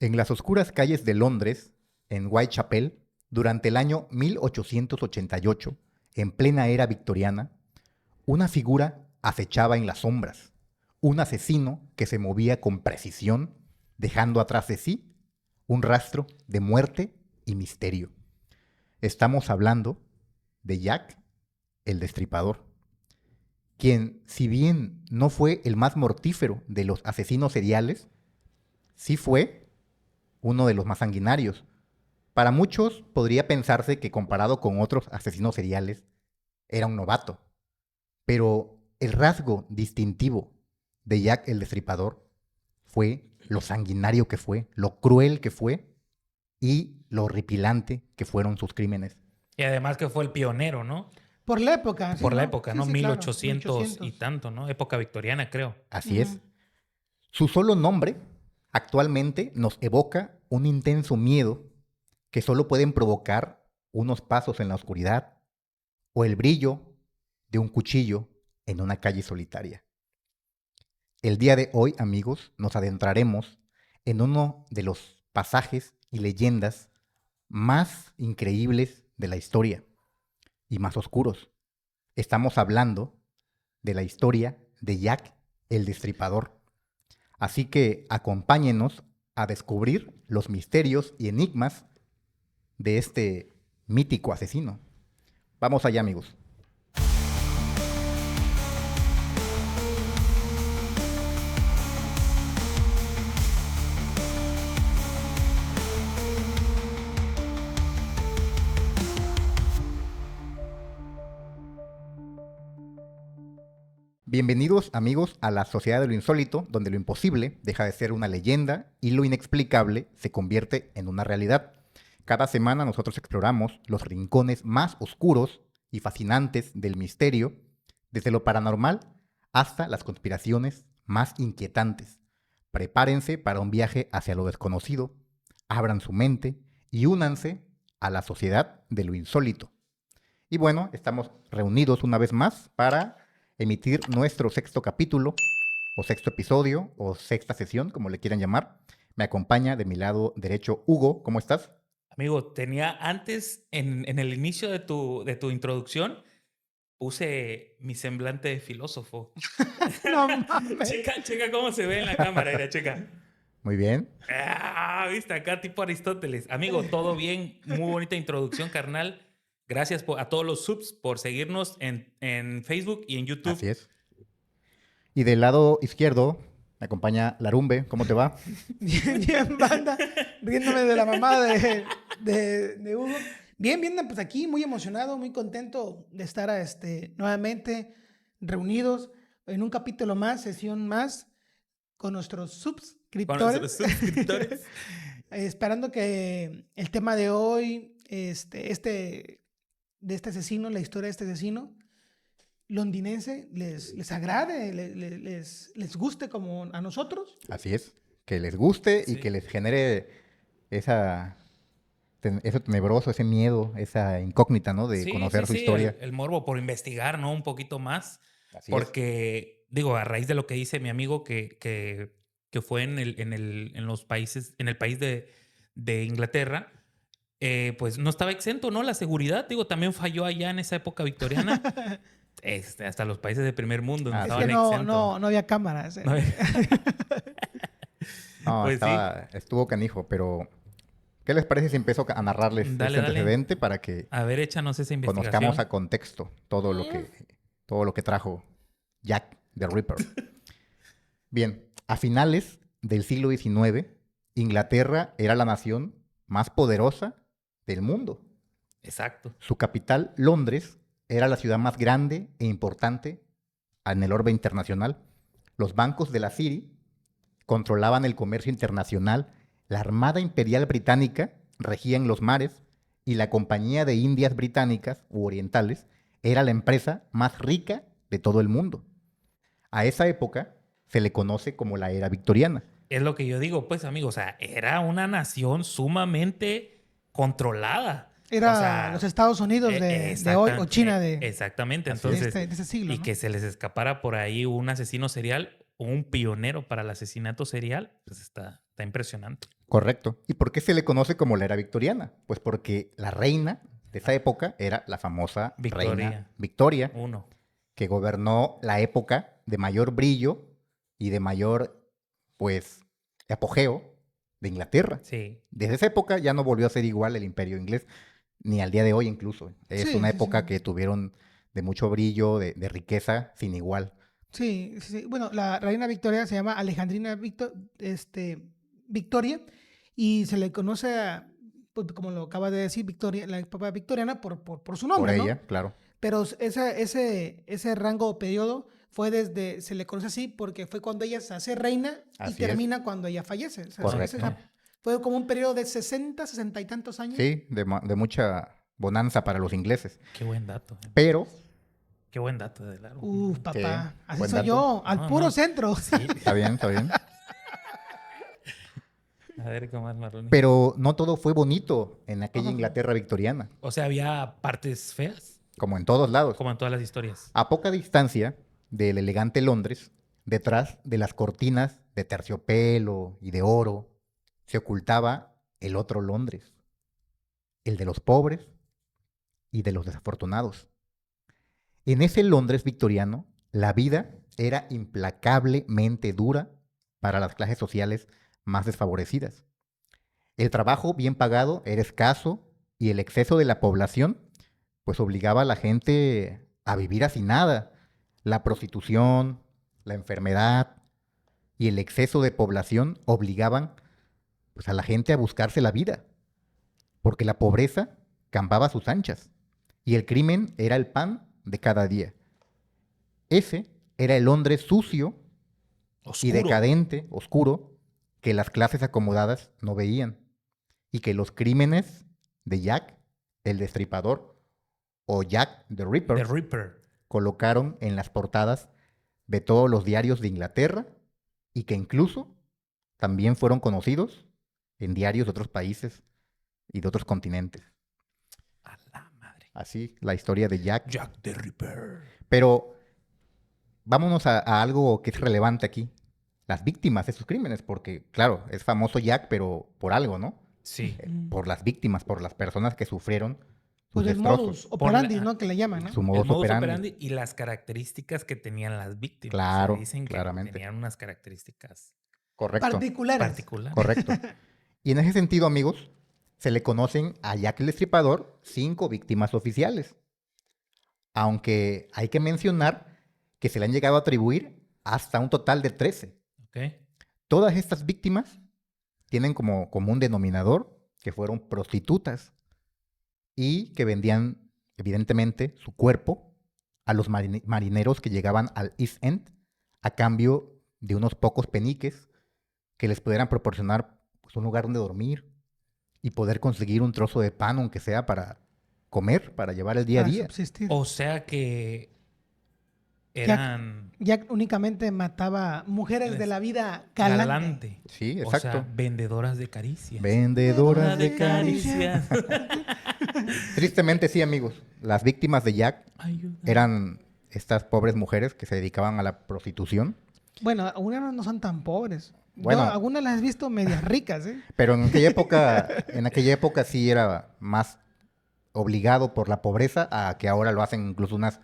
En las oscuras calles de Londres, en Whitechapel, durante el año 1888, en plena era victoriana, una figura acechaba en las sombras, un asesino que se movía con precisión, dejando atrás de sí un rastro de muerte y misterio. Estamos hablando de Jack el Destripador, quien, si bien no fue el más mortífero de los asesinos seriales, sí fue uno de los más sanguinarios. Para muchos podría pensarse que comparado con otros asesinos seriales, era un novato. Pero el rasgo distintivo de Jack el Destripador fue lo sanguinario que fue, lo cruel que fue y lo horripilante que fueron sus crímenes. Y además que fue el pionero, ¿no? Por la época, sí, Por la ¿no? época, Sí, ¿no? sí, claro, 1800 y 1800. tanto, ¿no? Época victoriana, creo. Así es. Su solo nombre actualmente nos evoca un intenso miedo que solo pueden provocar unos pasos en la oscuridad o el brillo de un cuchillo en una calle solitaria. El día de hoy, amigos, nos adentraremos en uno de los pasajes y leyendas más increíbles de la historia y más oscuros. Estamos hablando de la historia de Jack el Destripador. Así que acompáñenos a descubrir los misterios y enigmas de este mítico asesino. Vamos allá, amigos. Bienvenidos, amigos, a la Sociedad de lo Insólito, donde lo imposible deja de ser una leyenda y lo inexplicable se convierte en una realidad. Cada semana nosotros exploramos los rincones más oscuros y fascinantes del misterio, desde lo paranormal hasta las conspiraciones más inquietantes. Prepárense para un viaje hacia lo desconocido, abran su mente y únanse a la Sociedad de lo Insólito. Y bueno, estamos reunidos una vez más para emitir nuestro sexto capítulo, o sexto episodio, o sexta sesión, como le quieran llamar. Me acompaña de mi lado derecho Hugo. ¿Cómo estás? Amigo, tenía antes, en el inicio de tu introducción, puse mi semblante de filósofo. No mames. Checa cómo se ve en la cámara, mira, checa. Muy bien. Viste, acá tipo Aristóteles. Amigo, todo bien, muy bonita introducción, carnal. Gracias a todos los subs por seguirnos en Facebook y en YouTube. Así es. Y del lado izquierdo me acompaña Larumbe. ¿Cómo te va? Bien, bien, banda. Riéndome de la mamada de Hugo. Bien, bien, pues aquí muy emocionado, muy contento de estar nuevamente reunidos en un capítulo más, sesión más, con nuestros Con suscriptores. nuestros suscriptores. Esperando que el tema de hoy, de este asesino, la historia de este asesino londinense, les agrade, les guste como a nosotros. Así es. Que les guste y Sí. que les genere eso tenebroso, ese miedo, esa incógnita, ¿no? De conocer su historia. El morbo por investigar, ¿no? Un poquito más. Así es. Porque, digo, a raíz de lo que dice mi amigo que fue en los países, en el país de Inglaterra, pues no estaba exento, ¿no? La seguridad, digo, también falló allá en esa época victoriana. Hasta los países de primer mundo no Ah, Es estaban que exentos. no había cámaras. No había- No, Pues sí. estuvo canijo, pero ¿qué les parece si empiezo a narrarles Dale, este dale. antecedente para que A ver, échanos esa investigación. conozcamos a contexto todo lo que trajo Jack the Ripper? Bien, a finales del siglo XIX, Inglaterra era la nación más poderosa del mundo. Exacto. Su capital, Londres, era la ciudad más grande e importante en el orbe internacional. Los bancos de la City controlaban el comercio internacional, la Armada Imperial Británica regía en los mares y la Compañía de Indias Británicas u Orientales era la empresa más rica de todo el mundo. A esa época se le conoce como la era victoriana. Es lo que yo digo, pues, amigo. O sea, era una nación sumamente controlada. Era O sea, los Estados Unidos de hoy o China de exactamente. Así es. Entonces, de ese siglo. y ¿no? que se les escapara por ahí un asesino serial o un pionero para el asesinato serial, pues está impresionante. Correcto. ¿Y por qué se le conoce como la era victoriana? Pues porque la reina de esa época era la famosa reina Victoria, Uno. que gobernó la época de mayor brillo y de mayor, pues, apogeo de Inglaterra. Sí. Desde esa época ya no volvió a ser igual el imperio inglés, ni al día de hoy incluso. Es Sí, una sí, época sí. que tuvieron de mucho brillo, de riqueza sin igual. Sí, sí. Bueno, la reina Victoria se llama Alejandrina Victoria y se le conoce, pues, como lo acaba de decir, Victoria, la papa victoriana por su Por nombre, ¿no? ella, claro. Pero ese rango o periodo fue se le conoce así porque fue cuando ella se hace reina y Así es. termina cuando ella fallece. O sea, Correcto. fue como un periodo de 60 y tantos años. Sí, de mucha bonanza para los ingleses. Qué buen dato. Pero, Qué buen dato, de claro. Uf, papá. Sí, Así buen soy dato. yo, al No, puro no. centro. Sí. está bien, está bien. A ver, ¿cómo más, Marlon? Pero no todo fue bonito en aquella Ajá. Inglaterra victoriana, O sea, había partes feas, como en todos lados. como en todas las historias. A poca distancia del elegante Londres, detrás de las cortinas de terciopelo y de oro, se ocultaba el otro Londres, el de los pobres y de los desafortunados. En ese Londres victoriano, la vida era implacablemente dura para las clases sociales más desfavorecidas. El trabajo bien pagado era escaso y el exceso de la población pues obligaba a la gente a vivir hacinada. La prostitución, la enfermedad y el exceso de población obligaban pues a la gente a buscarse la vida, porque la pobreza campaba a sus anchas y el crimen era el pan de cada día. Ese era el Londres sucio Oscuro. y decadente, oscuro, que las clases acomodadas no veían y que los crímenes de Jack, el Destripador, o Jack the Ripper, The Ripper. colocaron en las portadas de todos los diarios de Inglaterra y que incluso también fueron conocidos en diarios de otros países y de otros continentes. A la madre. Así, la historia de Jack. Jack the Ripper. Pero vámonos a algo que es relevante aquí. Las víctimas de sus crímenes, porque, claro, es famoso Jack, pero por algo, ¿no? Sí. Por las víctimas, por las personas que sufrieron sus Pues el destrozos. modus operandi, Por la- ¿no? Que le llaman, ¿no? Su El modus modus operandi. operandi y las características que tenían las víctimas. Claro, Se dicen que claramente. tenían unas características Correcto. Particulares. particulares. Correcto. Y en ese sentido, amigos, se le conocen a Jack el Destripador 5 víctimas oficiales. Aunque hay que mencionar que se le han llegado a atribuir hasta un total de 13. Ok. Todas estas víctimas tienen como común denominador que fueron prostitutas y que vendían, evidentemente, su cuerpo a los marineros que llegaban al East End a cambio de unos pocos peniques que les pudieran proporcionar pues, un lugar donde dormir y poder conseguir un trozo de pan, aunque sea para comer, para llevar el día a Para día. subsistir. O sea que eran Jack únicamente mataba mujeres de la vida galante. galante. Sí, O exacto. sea, vendedoras de caricias. Vendedoras de caricias. caricias. Tristemente sí, amigos. Las víctimas de Jack Ayuda. eran estas pobres mujeres que se dedicaban a la prostitución. Bueno, algunas no son tan pobres. Bueno. Yo algunas las he visto medias ricas, ¿eh? Pero en aquella época sí era más obligado por la pobreza a que ahora lo hacen incluso unas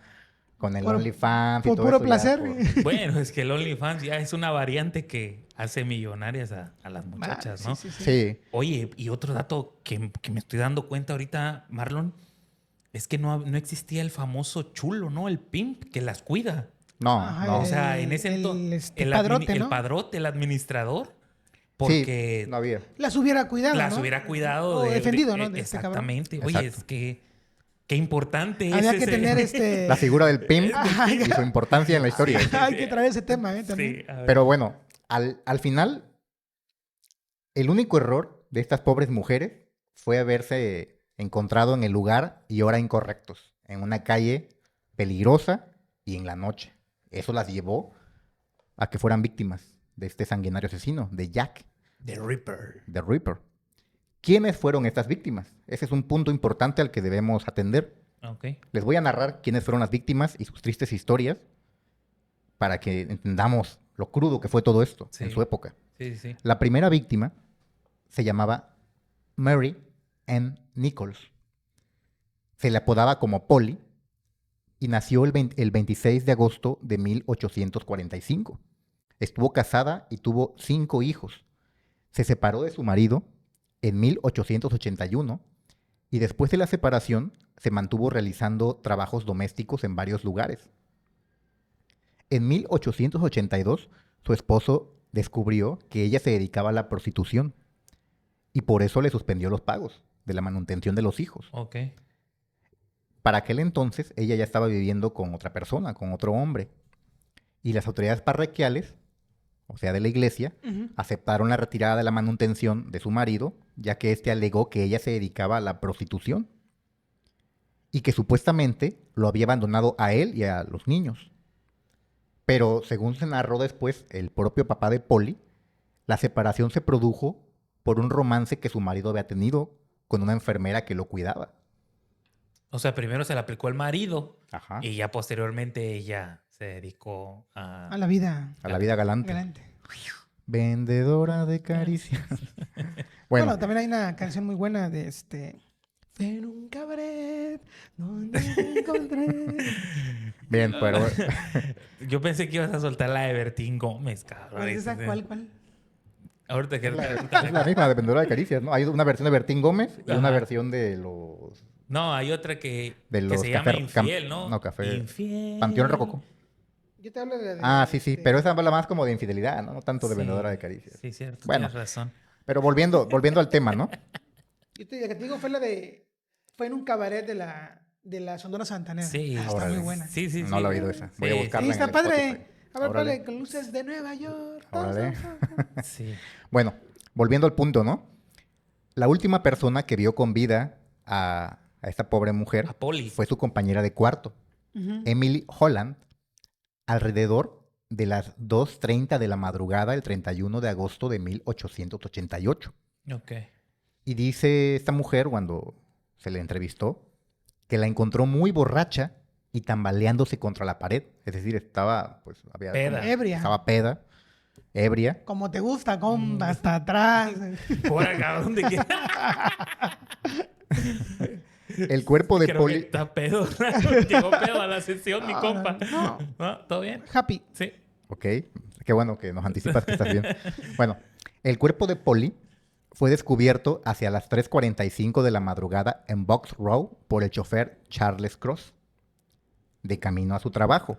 con el Por- OnlyFans y por todo puro eso ya placer. Bueno, es que el OnlyFans ya es una variante que hace millonarias a las muchachas, Ah, ¿no? sí, sí, sí. Sí, Oye, y otro dato que me estoy dando cuenta ahorita, Marlon, es que no existía el famoso chulo, ¿no? El pimp que las cuida. no, Ajá, no. O sea, en ese el, entonces, padrote, ¿no? el padrote, el administrador, porque Sí, no había. Las hubiera cuidado, las ¿no? hubiera cuidado. O defendido, ¿no? De este cabrón. exactamente. Oye, Exacto. es que qué importante Había es que ese- tener La figura del pimp Ajá, y su importancia en la historia. Hay que traer ese tema, ¿eh? También. Sí, a ver. Pero bueno, al final, el único error de estas pobres mujeres fue haberse encontrado en el lugar y hora incorrectos, en una calle peligrosa y en la noche. Eso las llevó a que fueran víctimas de este sanguinario asesino, de Jack The Ripper. the Ripper. ¿Quiénes fueron estas víctimas? Ese es un punto importante al que debemos atender. Ok. Les voy a narrar quiénes fueron las víctimas y sus tristes historias para que entendamos lo crudo que fue todo esto Sí. en su época. Sí, sí, sí. La primera víctima se llamaba Mary Ann Nichols. Se le apodaba como Polly y nació el 26 de agosto de 1845. Estuvo casada y tuvo 5 hijos. Se separó de su marido en 1881 y después de la separación se mantuvo realizando trabajos domésticos en varios lugares. En 1882, su esposo descubrió que ella se dedicaba a la prostitución y por eso le suspendió los pagos de la manutención de los hijos. Ok. Para aquel entonces, ella ya estaba viviendo con otra persona, con otro hombre. Y las autoridades parroquiales, o sea, de la iglesia, aceptaron la retirada de la manutención de su marido, ya que éste alegó que ella se dedicaba a la prostitución y que supuestamente lo había abandonado a él y a los niños. Pero según se narró después el propio papá de Polly, la separación se produjo por un romance que su marido había tenido con una enfermera que lo cuidaba. O sea, primero se le aplicó el marido Ajá. y ya posteriormente ella se dedicó A la vida A la vida galante. galante. Vendedora de caricias. Bueno, también hay una canción muy buena de Fue en un cabaret donde te encontré. Bien, pero Yo pensé que ibas a soltar la de Bertín Gómez, cabrón. ¿Cuál es esa? ¿Cuál? Ahorita que... es la misma de Vendedora de caricias, ¿no? Hay una versión de Bertín Gómez y una Ajá. versión de los... No, hay otra que De los se llama café- Infiel, ¿no? no, café- Infiel. Panteón Rococó. Yo te hablo de... Ah, sí, pero esa habla más como de infidelidad, ¿no? No tanto de Sí, Vendedora de caricias. Sí, cierto. Bueno. Tienes razón. Pero volviendo al tema, ¿no? La que te digo fue la de... Fue en un cabaret de la Sonora Santanera. Sí. Está Órale. muy buena. Sí, sí, No sí. la he oído esa. Voy a Sí, buscarla. Sí, está en el padre. Spotify. A ver, Órale. ponle con luces de Nueva York. Órale. Sí. Bueno, volviendo al punto, ¿no? La última persona que vio con vida a esta pobre mujer A Polly. fue su compañera de cuarto, Ujú. Emily Holland, alrededor de las 2:30 de la madrugada del 31 de agosto de 1888. Ok. Y dice esta mujer, cuando se le entrevistó, que la encontró muy borracha y tambaleándose contra la pared. Es decir, estaba, pues, había... Peda. Ebria. Estaba peda, ebria. Como te gusta, comba, hasta atrás. Por acá, ¿dónde queda? El cuerpo de Creo que Polly... está pedo. Llegó pedo a la sesión, mi compa. no. ¿No? ¿Todo bien? Happy. Sí. Ok, qué bueno que nos anticipas que estás bien. Bueno, el cuerpo de Polly fue descubierto hacia las 3:45 de la madrugada en Box Row por el chofer Charles Cross, de camino a su trabajo.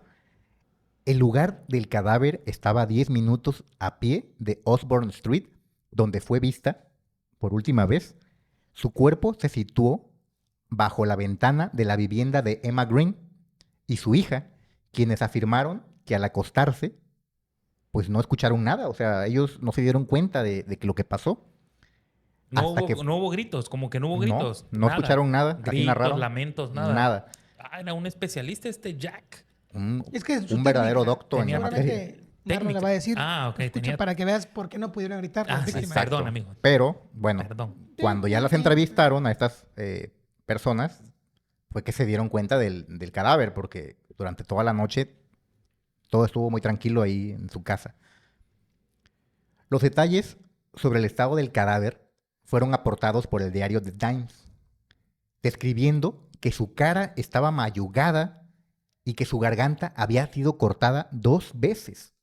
El lugar del cadáver estaba a 10 minutos a pie de Osborne Street, donde fue vista por última vez. Su cuerpo se situó bajo la ventana de la vivienda de Emma Green y su hija, quienes afirmaron que al acostarse, pues no escucharon nada. O sea, ellos no se dieron cuenta de lo que pasó. No Hasta hubo, que- no hubo gritos, como que no hubo gritos. No escucharon nada. Así Gritos, narraron. lamentos, nada. Nada. Ah, era un especialista Jack. Es que su Un verdadero técnica, doctor en la Tenía- materia. seguramente Marlon le Técnica. va a decir. Ah, ok, Escucha tenía- para que veas por qué no pudieron gritar las Ah, sí, víctimas. perdón, amigo. Pero, bueno, Perdón. cuando ya las entrevistaron a estas personas, fue que se dieron cuenta del cadáver, porque durante toda la noche todo estuvo muy tranquilo ahí en su casa. Los detalles sobre el estado del cadáver fueron aportados por el diario The Times, describiendo que su cara estaba mayugada y que su garganta había sido cortada 2 veces.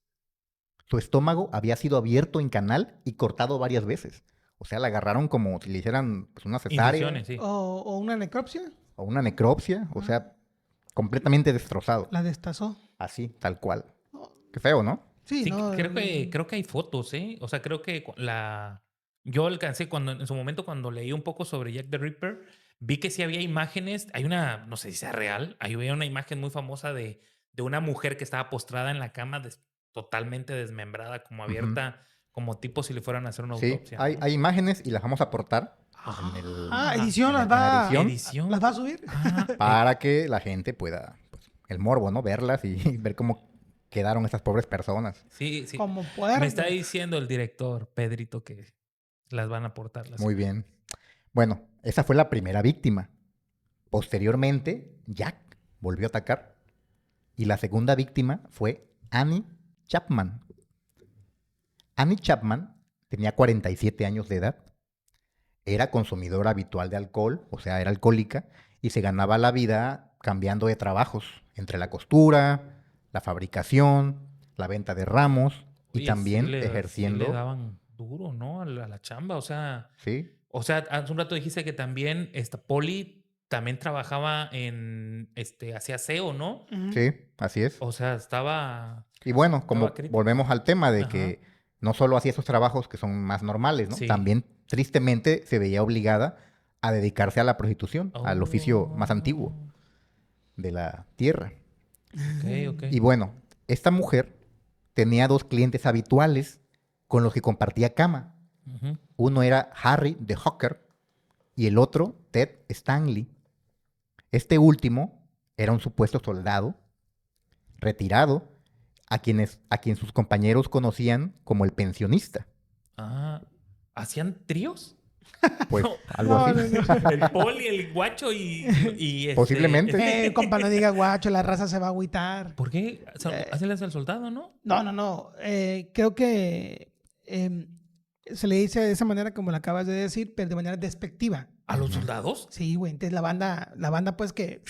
Su estómago había sido abierto en canal y cortado varias veces. O sea, la agarraron como si le hicieran pues, una cesárea Infusiones, sí. O una necropsia, o una necropsia. O sea, completamente destrozado. la destazó. Así, tal cual. Qué feo, ¿no? Sí, Sí, no, creo que hay fotos, ¿eh? O sea, creo que yo alcancé en su momento cuando leí un poco sobre Jack the Ripper, vi que sí había imágenes, hay una, no sé si sea real, había una imagen muy famosa de una mujer que estaba postrada en la cama totalmente desmembrada, como abierta, como tipo si le fueran a hacer una Sí, autopsia. hay, ¿no? hay imágenes y las vamos a aportar en edición en las la va, edición. Edición. las va a subir. Ah, para que la gente pueda, pues, el morbo, ¿no? Verlas y ver cómo quedaron estas pobres personas. sí, sí. Como poder. Me está diciendo el director, Pedrito, que las van a aportar. Muy bien. Bueno, esa fue la primera víctima. Posteriormente, Jack volvió a atacar. Y la segunda víctima fue Annie Chapman. Annie Chapman tenía 47 años de edad era consumidora habitual de alcohol, o sea, era alcohólica, y se ganaba la vida cambiando de trabajos, entre la costura, la fabricación, la venta de ramos y Oye, también sí le ejerciendo, daban duro, ¿no? A la chamba. ¿sí? O sea, hace un rato dijiste que también esta Poli también trabajaba en, hacía SEO, ¿no? Ujú. Sí, así es. O sea, estaba, Y bueno, estaba como crítico. volvemos al tema de Ajá. que no solo hacía esos trabajos que son más normales, ¿no? Sí. También tristemente se veía obligada a dedicarse a la prostitución, al oficio más antiguo Oh, de la tierra. ok, ok. Y bueno, esta mujer tenía dos clientes habituales con los que compartía cama. Ujú. Uno era Harry de Hawker y el otro Ted Stanley. Este último era un supuesto soldado retirado a quien sus compañeros conocían como el pensionista. Ah, ¿hacían tríos? Pues No, algo No, así. no, no. el Poli, el guacho y Posiblemente. Compa, no diga guacho, la raza se va a agüitar. ¿Por qué? Hacenles al soldado, ¿no? No, no, no. Creo que em, se le dice de esa manera como lo acabas de decir, pero de manera despectiva. ¿A los soldados? Sí, güey. Entonces la banda pues que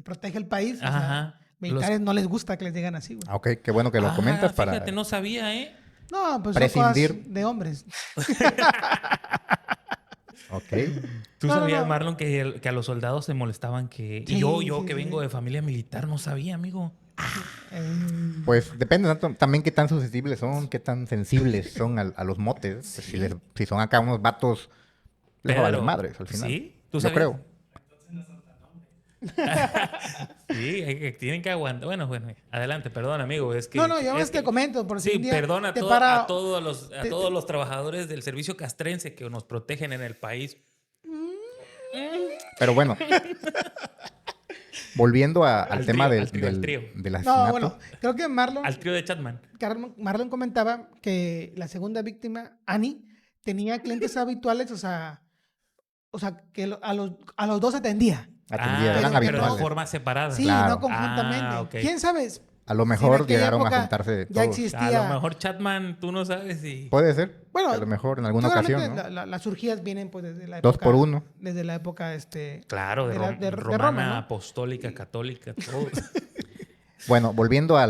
protege el país, o sea, Ajá. militares no les gusta que les digan así, güey. Ah, ok, qué bueno que lo comentas para Fíjate, no sabía, ¿eh? No, pues son cosas prescindir. de hombres. Ok. Tú No, no, sabías, no. Marlon, que a los soldados se molestaban que... Y Sí, yo sí, que sí. vengo de familia militar, no sabía, amigo. Eh, Pues depende también qué tan susceptibles son, qué tan sensibles son a los motes. Pues, Sí. si son acá unos vatos, les va a valer Pero, madres al final. ¿sí? ¿Tú Yo sabías? creo. Sí, tienen que aguantar. Bueno, adelante, perdón, amigo. Es que, no, no, yo es más te que- comento, por si Sí, un día perdona te para... a todos te- todos los trabajadores del servicio castrense que nos protegen en el país. Pero bueno, volviendo al tema Al trío. del No, asesinato. bueno, creo que Al trío de Chatman. Marlon comentaba que la segunda víctima, Annie, tenía clientes habituales, o sea que a los dos atendía. Atendía, eran pero que Pero de no- habituales. forma separada. Sí, Claro. no conjuntamente. Ah, ok. ¿Quién sabe? A lo Si en mejor aquella llegaron a época juntarse ya todos. existía. A lo mejor Chatman, tú no sabes si... Puede ser. Bueno, A lo mejor en alguna seguramente ocasión, ¿no? las surgías vienen pues desde la Dos época. por uno. Desde la época Claro, de Roma, romana, ¿no? apostólica, católica, todo. Bueno, volviendo a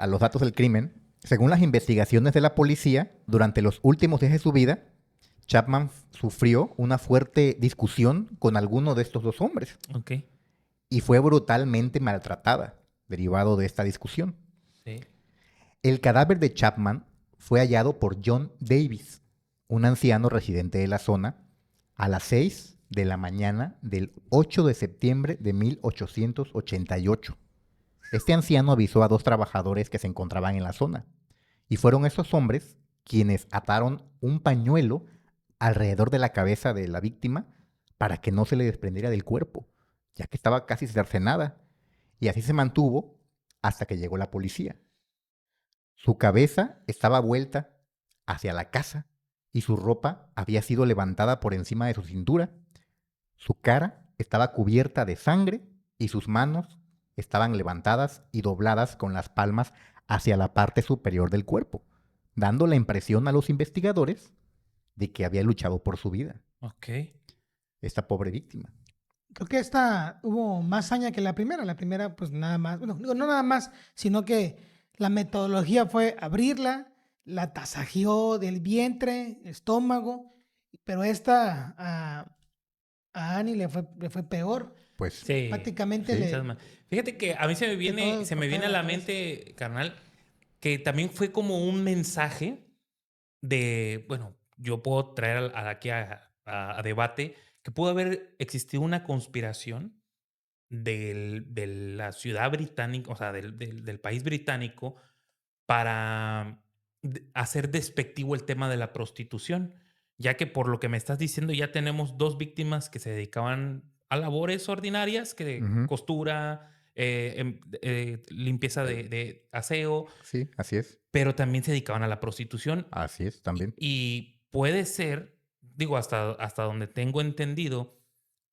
los datos del crimen, según las investigaciones de la policía, durante los últimos días de su vida, Chapman sufrió una fuerte discusión con alguno de estos dos hombres Ok. y fue brutalmente maltratada, derivado de esta discusión. Sí. El cadáver de Chapman fue hallado por John Davis, un anciano residente de la zona, a las 6 de la mañana del 8 de septiembre de 1888. Este anciano avisó a dos trabajadores que se encontraban en la zona, y fueron esos hombres quienes ataron un pañuelo alrededor de la cabeza de la víctima para que no se le desprendiera del cuerpo, ya que estaba casi cercenada, y así se mantuvo hasta que llegó la policía. Su cabeza estaba vuelta hacia la casa y su ropa había sido levantada por encima de su cintura. Su cara estaba cubierta de sangre y sus manos estaban levantadas y dobladas con las palmas hacia la parte superior del cuerpo, dando la impresión a los investigadores de que había luchado por su vida, Ok. esta pobre víctima. Creo que esta hubo más hazaña que la primera. La primera, pues nada más. Bueno, digo, no nada más, sino que la metodología fue abrirla, la tasajeó del vientre, estómago. Pero esta a Annie le fue peor. Pues Sí. Prácticamente Sí, le. Chapman. Fíjate que a mí se me todo se me cortado viene a la la cabeza. mente, carnal, que también fue como un mensaje de, bueno, yo puedo traer aquí a debate que pudo haber existido una conspiración de la ciudad británica, o sea, del país británico, para hacer despectivo el tema de la prostitución, ya que por lo que me estás diciendo ya tenemos dos víctimas que se dedicaban a labores ordinarias, que ujú, costura, limpieza de aseo, sí, así es. pero también se dedicaban a la prostitución. Así es también. Y puede ser, digo, hasta donde tengo entendido,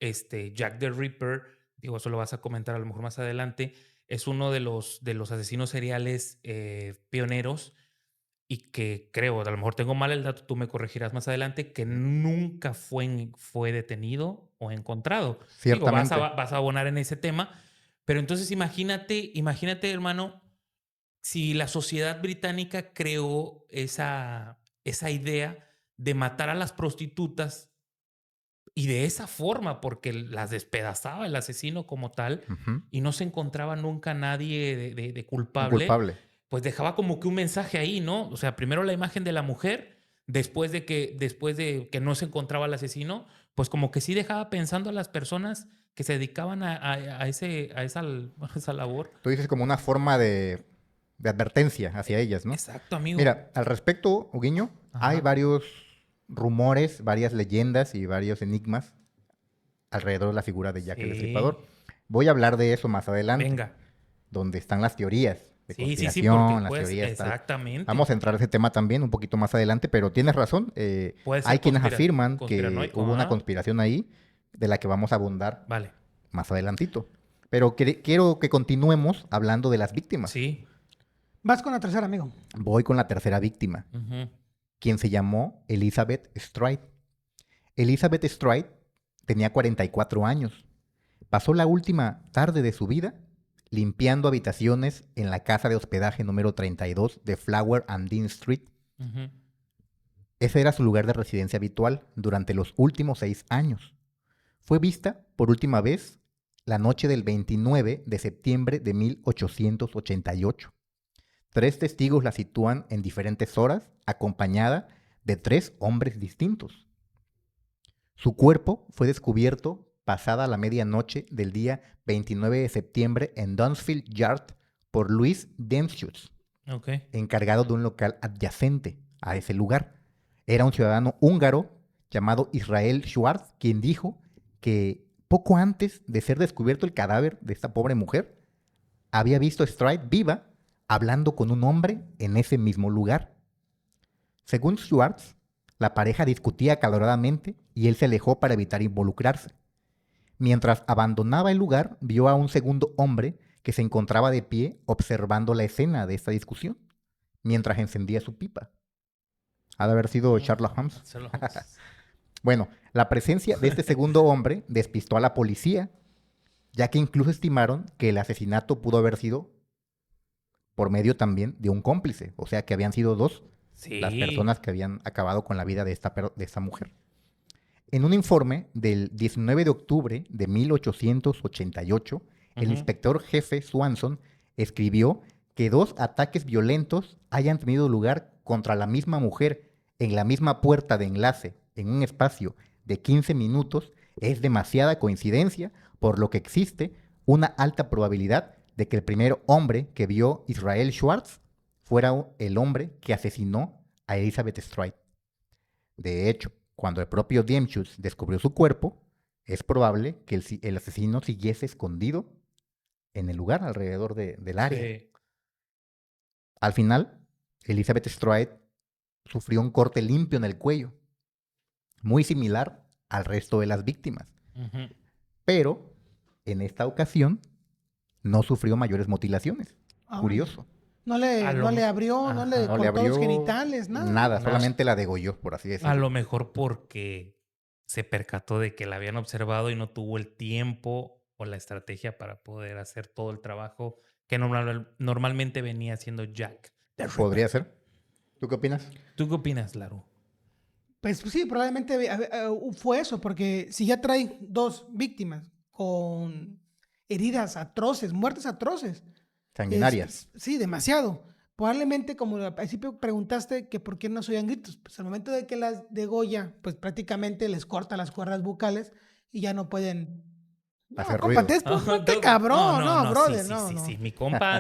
Jack the Ripper, digo, eso lo vas a comentar a lo mejor más adelante, es uno de los asesinos seriales pioneros y que creo, a lo mejor tengo mal el dato, tú me corregirás más adelante, que nunca fue detenido o encontrado. Digo, Ciertamente. vas a abonar en ese tema, pero entonces imagínate, hermano, si la sociedad británica creó esa idea de matar a las prostitutas y de esa forma, porque las despedazaba el asesino como tal, Ujú. y no se encontraba nunca nadie de Un culpable, culpable. pues dejaba como que un mensaje ahí, ¿no? O sea, primero la imagen de la mujer, después de que no se encontraba el asesino, pues como que sí dejaba pensando a las personas que se dedicaban a esa labor. Tú dices como una forma de advertencia hacia ellas, ¿no? Exacto, amigo. Mira, al respecto, Huguiño, hay Ajá. varios rumores, varias leyendas y varios enigmas alrededor de la figura de Jack el Sí. Destripador. Voy a hablar de eso más adelante, Venga. donde están las teorías de Sí, porque conspiración, las pues teorías tal. exactamente. Vamos a entrar a ese tema también un poquito más adelante, pero tienes razón. Puede Hay ser quienes afirman que conspiranoico, hubo una ¿ah? conspiración ahí de la que vamos a abundar Vale. más adelantito. Pero quiero que continuemos hablando de las víctimas. Sí. Vas con la tercera, amigo. Voy con la tercera víctima, Ujú. quien se llamó Elizabeth Stride. Elizabeth Stride tenía 44 años. Pasó la última tarde de su vida limpiando habitaciones en la casa de hospedaje número 32 de Flower and Dean Street. Ujú. Ese era su lugar de residencia habitual durante los últimos 6 años. Fue vista por última vez la noche del 29 de septiembre de 1888. 3 testigos la sitúan en diferentes horas, acompañada de 3 hombres distintos. Su cuerpo fue descubierto pasada la medianoche del día 29 de septiembre en Dunsfield Yard por Louis Demschutz, Ok. encargado de un local adyacente a ese lugar. Era un ciudadano húngaro llamado Israel Schwartz, quien dijo que poco antes de ser descubierto el cadáver de esta pobre mujer, había visto a Stride viva hablando con un hombre en ese mismo lugar. Según Schwartz, la pareja discutía acaloradamente y él se alejó para evitar involucrarse. Mientras abandonaba el lugar, vio a un segundo hombre que se encontraba de pie observando la escena de esta discusión, mientras encendía su pipa. Ha de haber sido Sherlock Holmes. Sherlock Holmes. Bueno, la presencia de este segundo hombre despistó a la policía, ya que incluso estimaron que el asesinato pudo haber sido por medio también de un cómplice, o sea que habían sido 2 las Sí. personas que habían acabado con la vida de esta mujer. En un informe del 19 de octubre de 1888, el Ujú. inspector jefe Swanson escribió que 2 ataques violentos hayan tenido lugar contra la misma mujer en la misma puerta de enlace en un espacio de 15 minutos es demasiada coincidencia, por lo que existe una alta probabilidad de que el primer hombre que vio Israel Schwartz fuera el hombre que asesinó a Elizabeth Stride. De hecho, cuando el propio Demschutz descubrió su cuerpo, es probable que el asesino siguiese escondido en el lugar alrededor del área. Sí. Al final, Elizabeth Stride sufrió un corte limpio en el cuello, muy similar al resto de las víctimas. Ujú. Pero, en esta ocasión, no sufrió mayores mutilaciones. Ah, Curioso. No A lo le me- abrió, no le Ajá. No cortó le los abrió genitales, nada. nada, Nada. solamente la degolló, por así A decirlo. lo mejor porque se percató de que la habían observado y no tuvo el tiempo o la estrategia para poder hacer todo el trabajo que normalmente venía haciendo Jack the Ripper. ¿Podría ser? ¿Tú qué opinas? ¿Tú qué opinas, Laro? Pues sí, probablemente fue eso, porque si ya trae 2 víctimas con heridas atroces, muertes atroces. Sanguinarias. Sí, demasiado. Probablemente, como al principio preguntaste, que por qué no se oían gritos. Pues al momento de que las degolla, pues prácticamente les corta las cuerdas bucales y ya no pueden... No, Hacer compa, ruido. ponte cabrón, no, brother, sí, no, sí, no. sí. Mi compa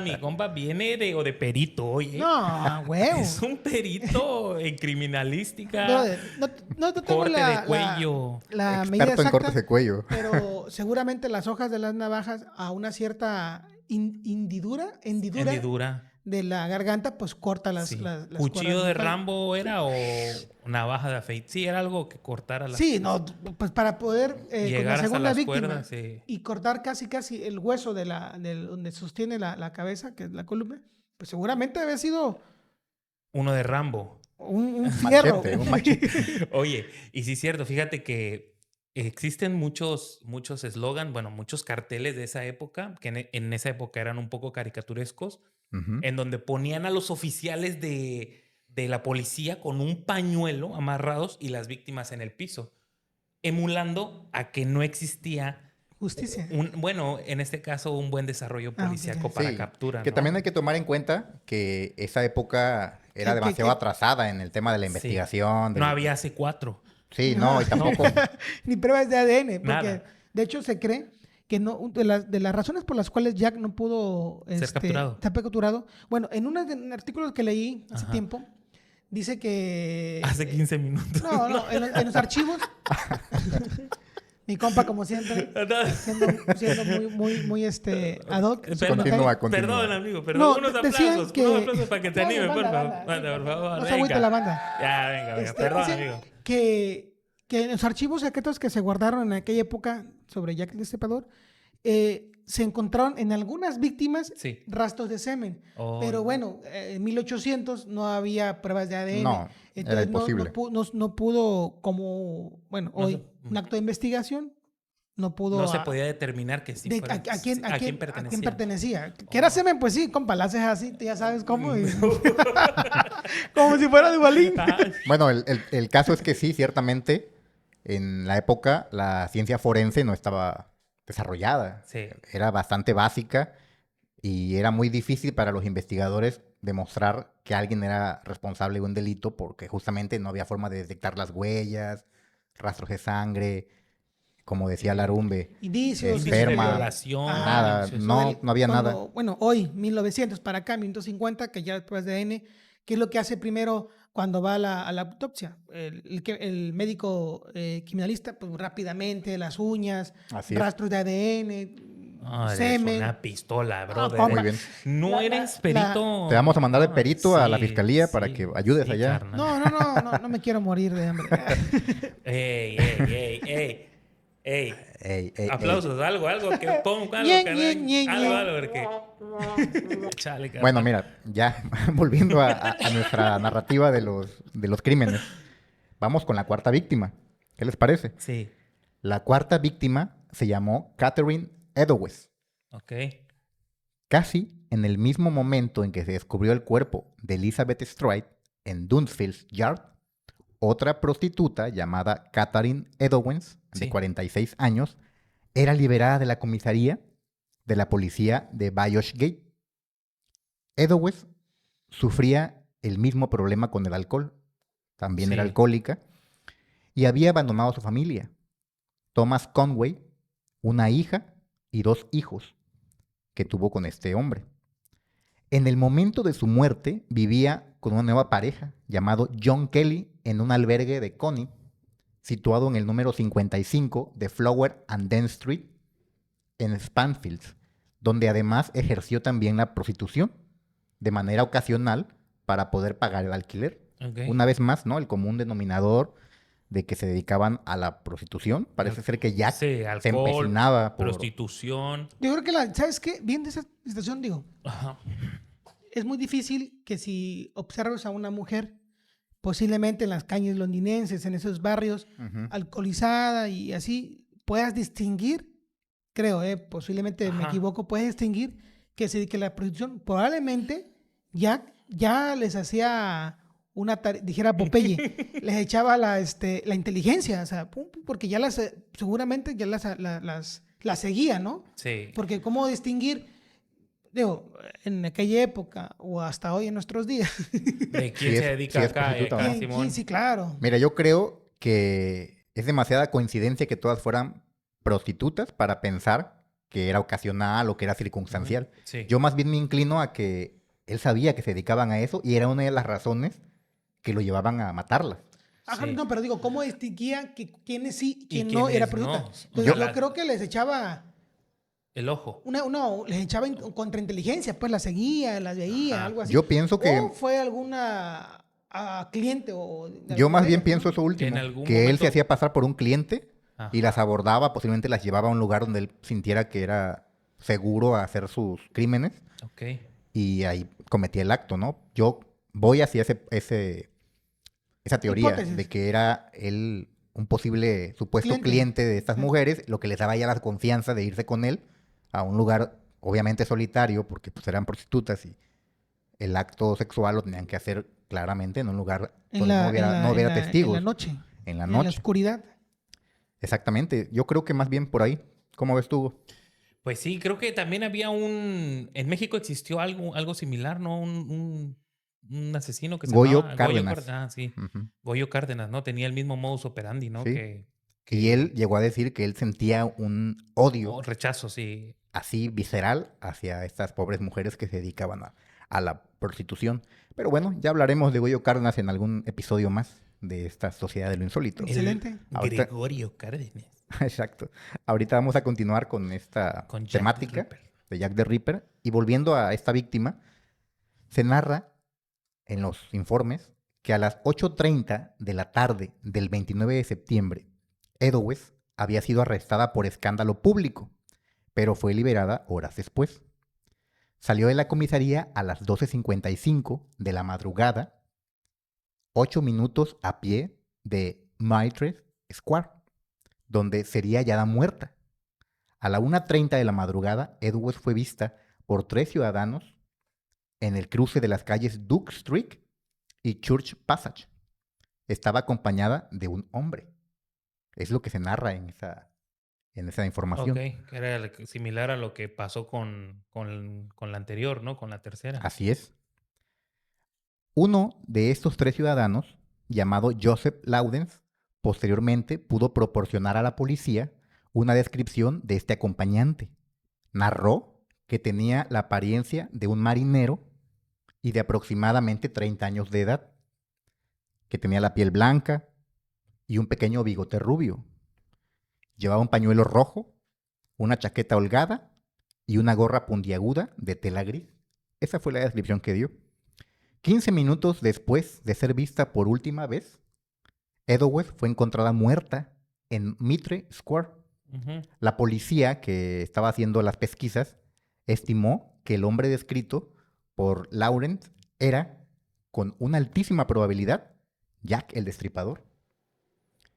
viene de perito, oye. No, huevo. Es un perito en criminalística. Brother, no tengo Corte de cuello. la medida Experto en cortes exacta, de cuello. pero seguramente las hojas de las navajas a una cierta hendidura Hendidura. de la garganta, pues corta las Sí. cuerdas ¿Cuchillo de vocales. Rambo era o navaja de afeitar? Sí, era algo que cortara las... Sí, no, pues para poder con la Llegar hasta segunda las víctima cuerdas, sí. y cortar casi el hueso de donde sostiene la cabeza, que es la columna, pues seguramente había sido Uno de Rambo. Un fierro. Machete, un machete. Oye, y sí es cierto, fíjate que existen muchos eslogan, bueno, muchos carteles de esa época, que en esa época eran un poco caricaturescos, Ujú. en donde ponían a los oficiales de la policía con un pañuelo amarrados y las víctimas en el piso, emulando a que no existía Justicia. bueno, en este caso, un buen desarrollo policíaco ok. para Sí, captura, que ¿no? también hay que tomar en cuenta que esa época era Que- que- demasiado que- atrasada en el tema de la Sí. investigación. No había C4. Sí, no, y tampoco... Ni pruebas de ADN, porque Nada. de hecho se cree que no, de las razones por las cuales Jack no pudo Ser capturado. ser capturado, bueno, en un artículo que leí hace Ajá. tiempo, dice que... Hace 15 minutos. No, en los archivos, mi compa como siempre, siendo muy ad hoc. su Perdón, comentario. Continúa. Perdón, amigo, perdón. No, unos decían aplausos, que- unos aplausos para que te No, anime, por banda, favor. banda, Manda, por favor. No se agüite la banda. Ya, venga, perdón, Dicen amigo. que en los archivos secretos que se guardaron en aquella época sobre Jack el Destripador, se encontraron en algunas víctimas Sí. rastros de semen. Oh, Pero bueno, en 1800 no había pruebas de ADN. No, era imposible. No pudo, como, bueno, No hoy, se- un acto de investigación, no pudo... no se podía determinar que sí de- fuera- a quién pertenecía. pertenecía. Que era semen, pues sí, compa, la haces así, tú ya sabes cómo. Como si fuera de Duvalín. Ah, Bueno, el caso es que sí, ciertamente, en la época la ciencia forense no estaba desarrollada. sí. Era bastante básica y era muy difícil para los investigadores demostrar que alguien era responsable de un delito porque justamente no había forma de detectar las huellas, rastros de sangre, como decía Larumbe. Indicios. Indicios de Esperma, violación. nada, indicios- no había Cuando- nada. Bueno, hoy, 1900 para acá, 1950, que ya después de ADN, ¿qué es lo que hace primero cuando va a la autopsia? El médico criminalista, pues rápidamente, las uñas, Así es. rastros de ADN, Ah, eres semen. una pistola, brother. compa. Muy bien. No La- eres la- perito. Te vamos a mandar de Ah, perito a la sí, fiscalía para que ayudes sí, allá. carnal. No me quiero morir de hambre. Ey. Ey, ey, Aplausos, algo, que ponga algo, Ñe, carnal. Ñe, Ñe, Algo, Ñe. porque... Chale, carnal. Bueno, mira, ya volviendo a nuestra narrativa de los crímenes, vamos con la cuarta víctima. ¿Qué les parece? Sí, La cuarta víctima se llamó Catherine Edowes. ok. Casi en el mismo momento en que se descubrió el cuerpo de Elizabeth Stride en Dunsfield Yard, otra prostituta llamada Catherine Edowes, de Sí. 46 años, era liberada de la comisaría de la policía de Bayosgate. Edowes sufría el mismo problema con el alcohol. También era Sí. alcohólica y había abandonado a su familia. Thomas Conway, una hija y 2 hijos que tuvo con este hombre. En el momento de su muerte vivía con una nueva pareja llamado John Kelly en un albergue de Coney, situado en el número 55 de Flower and Dent Street en Spanfields, donde además ejerció también la prostitución de manera ocasional para poder pagar el alquiler. Ok. Una vez más, ¿no? El común denominador de que se dedicaban a la prostitución. Parece ser que Jack Sí, se alcohol, empecinaba por... prostitución. Yo creo que, ¿sabes qué? Viendo esa situación, digo, Ajá. es muy difícil que si observas a una mujer, posiblemente en las calles londinenses, en esos barrios, Ujú. alcoholizada y así, puedas distinguir, creo, posiblemente me Ajá. equivoco, puedes distinguir que se dedique a la prostitución. Probablemente ya les hacía una dijera Popeye, les echaba la inteligencia, o sea, pum, pum, porque ya seguramente ya las seguía, ¿no? Sí. Porque cómo distinguir, digo, en aquella época o hasta hoy en nuestros días. ¿De quién Sí se es- dedica sí es acá? prostituta, acá, ¿verdad? Simón? Sí, claro. Mira, yo creo que es demasiada coincidencia que todas fueran prostitutas para pensar que era ocasional o que era circunstancial. Sí. Yo más bien me inclino a que él sabía que se dedicaban a eso y era una de las razones que lo llevaban a matarlas. Ajá, Sí. no, pero digo, ¿cómo distinguía quiénes sí y quién ¿Y no era quiénes prostituta? no? Entonces, Yo- yo creo que les echaba El ojo. les echaba contrainteligencia, pues las seguía, las veía, Ajá. algo así. Yo pienso que... O fue alguna cliente o... de Yo alguna más bien manera, pienso ¿no? eso último, En algún que él momento- se hacía pasar por un cliente Ajá. y las abordaba, posiblemente las llevaba a un lugar donde él sintiera que era seguro hacer sus crímenes Ok. y ahí cometía el acto, ¿no? Yo voy hacia esa teoría Hipótesis. de que era él un posible supuesto Cliente. cliente de estas Sí. mujeres, lo que les daba ya la confianza de irse con él a un lugar obviamente solitario, porque pues eran prostitutas y el acto sexual lo tenían que hacer claramente en un lugar donde no hubiera testigos. En la noche. En la En la noche. oscuridad. Exactamente. Yo creo que más bien por ahí. ¿Cómo ves tú, Hugo? Pues sí, creo que también había en México existió algo similar, ¿no? Un asesino que se Goyo llamaba Cárdenas. Ah, sí. Ujú. Goyo Cárdenas, ¿no? Tenía el mismo modus operandi, ¿no? Sí. Que Y él llegó a decir que él sentía un odio rechazo, sí. así visceral hacia estas pobres mujeres que se dedicaban a la prostitución. Pero bueno, ya hablaremos de Goyo Cárdenas en algún episodio más de esta Sociedad de lo Insólito. Excelente. Ahorita- Gregorio Cárdenas. Exacto. Ahorita vamos a continuar con esta Con Jack the temática Ripper. de Jack the Ripper. Y volviendo a esta víctima, se narra en los informes que a las 8:30 de la tarde del 29 de septiembre, Eddowes había sido arrestada por escándalo público, pero fue liberada horas después. Salió de la comisaría a las 12:55 de la madrugada, 8 minutos a pie de Mitre Square, donde sería hallada muerta. A la 1:30 de la madrugada, Eddowes fue vista por 3 ciudadanos en el cruce de las calles Duke Street y Church Passage. Estaba acompañada de un hombre. Es lo que se narra en esa información. Ok, que era similar a lo que pasó con la anterior, ¿no? Con la tercera. Así es. Uno de estos 3 ciudadanos, llamado Joseph Laudens, posteriormente pudo proporcionar a la policía una descripción de este acompañante. Narró que tenía la apariencia de un marinero y de aproximadamente 30 años de edad, que tenía la piel blanca y un pequeño bigote rubio. Llevaba un pañuelo rojo, una chaqueta holgada y una gorra puntiaguda de tela gris. Esa fue la descripción que dio. 15 minutos después de ser vista por última vez, Eddowes fue encontrada muerta en Mitre Square. Ujú. La policía que estaba haciendo las pesquisas estimó que el hombre descrito por Laurent era, con una altísima probabilidad, Jack el Destripador.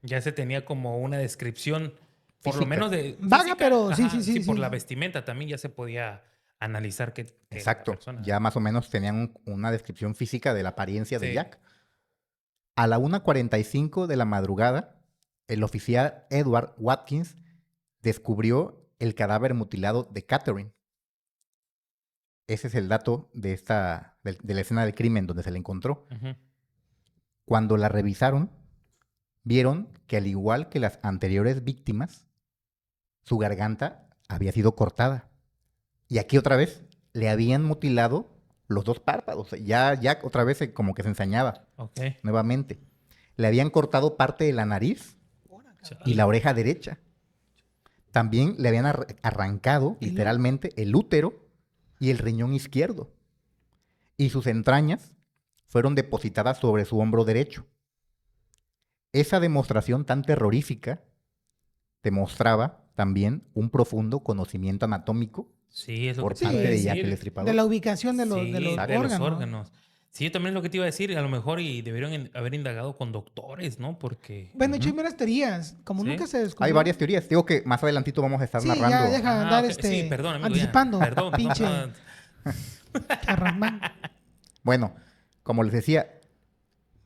Ya se tenía como una descripción, por lo Física. menos de Vaga, física. pero sí, Ajá, sí, por sí. la vestimenta también ya se podía analizar que Exacto. la persona. Ya más o menos tenían una descripción física de la apariencia de Sí. Jack. A la 1:45 de la madrugada, el oficial Edward Watkins descubrió el cadáver mutilado de Catherine. Ese es el dato de la escena del crimen donde se le encontró. Ujú. Cuando la revisaron, vieron que al igual que las anteriores víctimas, su garganta había sido cortada. Y aquí otra vez le habían mutilado los 2 párpados. Ya otra vez como que se ensañaba Ok. nuevamente. Le habían cortado parte de la nariz y la oreja derecha. También le habían arrancado literalmente el útero y el riñón izquierdo. Y sus entrañas fueron depositadas sobre su hombro derecho. Esa demostración tan terrorífica demostraba también un profundo conocimiento anatómico Sí, es lo por que te iba parte a de Jack decir. el Destripador. De la ubicación de los, Sí, de los de los órganos. órganos. Sí, yo también es lo que te iba a decir. A lo mejor y debieron haber indagado con doctores, ¿no? Porque... Bueno, de hecho, hay varias teorías. Como Sí. nunca se descubrió. Hay varias teorías. Digo que más adelantito vamos a estar Sí, narrando. ya deja de andar ok. Sí, perdón, amigo, ya. anticipando. Perdón, pinche perdón. charrasmán. Bueno, como les decía,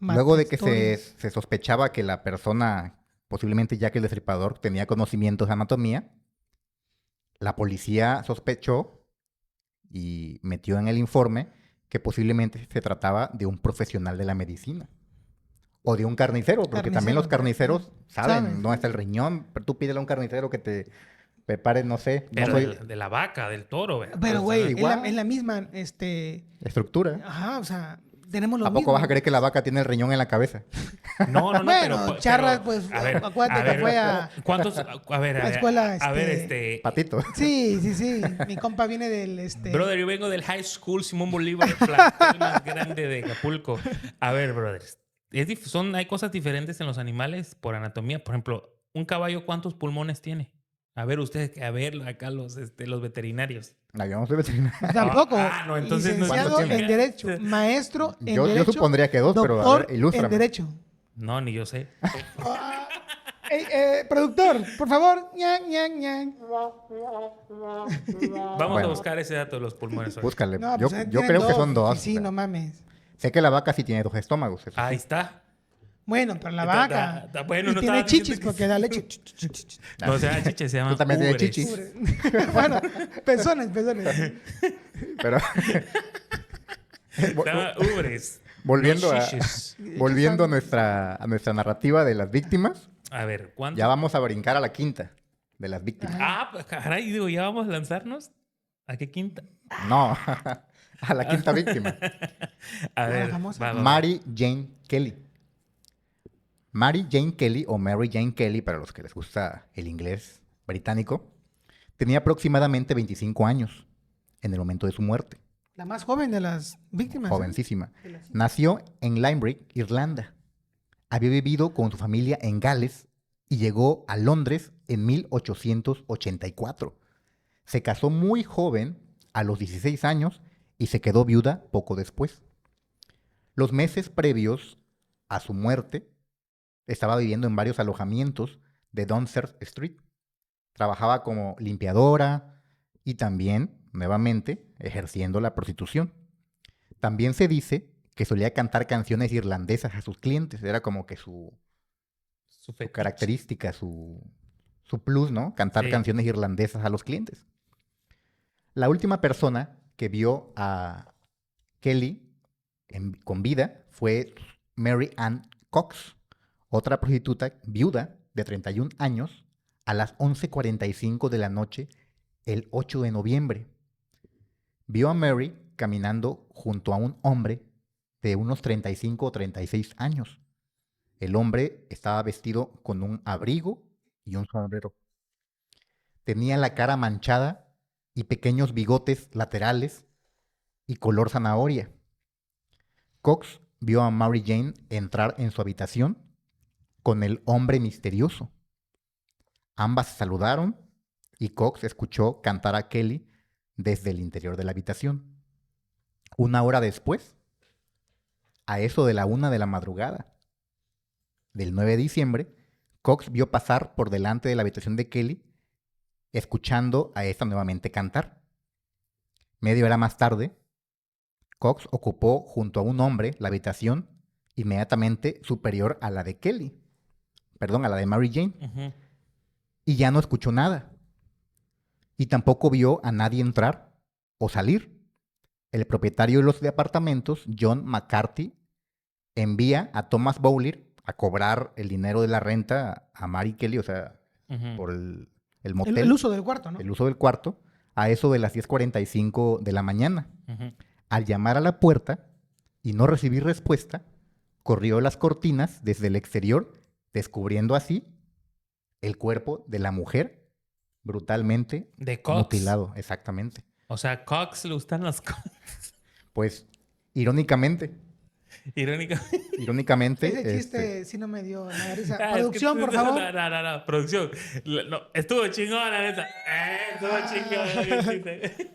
luego de que se, Matahistorias. se sospechaba que la persona, posiblemente Jack el Destripador, tenía conocimientos de anatomía, la policía sospechó y metió en el informe que posiblemente se trataba de un profesional de la medicina. O de un carnicero, porque también los Carnicero, carniceros saben saben. dónde está el riñón. Pero tú pídele a un carnicero que te prepare, no sé, no Pero soy de la vaca, del toro, ¿verdad? Pero, O sea, güey, igual. es la misma, estructura. Ajá, o sea, tenemos lo ¿A poco mismo. vas a creer que la vaca tiene el riñón en la cabeza? No, Bueno, pero... Charras, pues, acuérdate que fue a ¿Cuántos? A ver, la escuela, a ver, Patito. Sí, sí, sí. Mi compa viene del, Brother, yo vengo del High School Simón Bolívar, el plantel más grande de Acapulco. A ver, brothers. Hay cosas diferentes en los animales por anatomía. Por ejemplo, un caballo, ¿cuántos pulmones tiene? A ver, ustedes, a ver, acá los veterinarios. No, yo no soy veterinario. Tampoco. No, entonces no. Licenciado ¿Cuánto en tiene? Derecho, maestro en Yo Derecho. supondría que 2, pero a doctor ver, ilústrame. en Derecho. No, ni yo sé. Productor, por favor. Ñan, ñan, ñan. Vamos Bueno. a buscar ese dato de los pulmones hoy. Búscale. No, yo pues, yo tienen creo que son 2. Sí, no mames. Sé que la vaca sí tiene 2 estómagos. Eso Ahí sí. está. Bueno, pero la Da- vaca. da- bueno, y no tiene estaba diciendo chichis que- porque da leche. No se llama chiche, se llama Tú también tienes ubres. chichis. Bueno, pezones. Pero Se llama ubres. volviendo no a chiches. volviendo a nuestra narrativa de las víctimas, A ver, ¿cuánto? ya vamos a brincar a la quinta de las víctimas. Pues caray, digo, ya vamos a lanzarnos. ¿A qué quinta? No, a la quinta víctima. A ver, famosa. va. Mary Jane Kelly. Mary Jane Kelly o Mary Jane Kelly, para los que les gusta el inglés británico, tenía aproximadamente 25 años en el momento de su muerte. La más joven de las víctimas. ¿eh? Jovencísima. Nació en Limerick, Irlanda. Había vivido con su familia en Gales y llegó a Londres en 1884. Se casó muy joven, a los 16 años, y se quedó viuda poco después. Los meses previos a su muerte, estaba viviendo en varios alojamientos de Downsert Street. Trabajaba como limpiadora y también, nuevamente, ejerciendo la prostitución. También se dice que solía cantar canciones irlandesas a sus clientes. Era como que su Su característica, su plus, ¿no? Cantar Sí. canciones irlandesas a los clientes. La última persona que vio a Kelly con vida fue Mary Ann Cox, otra prostituta viuda de 31 años, a las 11:45 de la noche el 8 de noviembre. Vio a Mary caminando junto a un hombre de unos 35 o 36 años. El hombre estaba vestido con un abrigo y un sombrero. Tenía la cara manchada y pequeños bigotes laterales y color zanahoria. Cox vio a Mary Jane entrar en su habitación con el hombre misterioso. Ambas se saludaron y Cox escuchó cantar a Kelly desde el interior de la habitación. Una hora después, a eso de la 1 de la madrugada del 9 de diciembre, Cox vio pasar por delante de la habitación de Kelly, escuchando a esta nuevamente cantar. Media hora más tarde, Cox ocupó junto a un hombre la habitación inmediatamente superior a la de Kelly. Perdón, a la de Mary Jane. Ujú. Y ya no escuchó nada. Y tampoco vio a nadie entrar o salir. El propietario de los departamentos, John McCarthy, envía a Thomas Bowler a cobrar el dinero de la renta a Mary Kelly, o sea, Ujú. por el motel, El uso del cuarto, ¿no? el uso del cuarto, a eso de las 10:45 de la mañana. Ujú. Al llamar a la puerta y no recibir respuesta, corrió las cortinas desde el exterior, descubriendo así el cuerpo de la mujer brutalmente De Cox. mutilado. Exactamente. O sea, Cox le gustan las cosas. Pues, irónicamente, Irónicamente. Ese chiste sí no me dio nada de risa. Ah, es Producción, que- por favor. No, producción. No, estuvo chingón, la neta. Estuvo chingón el chiste.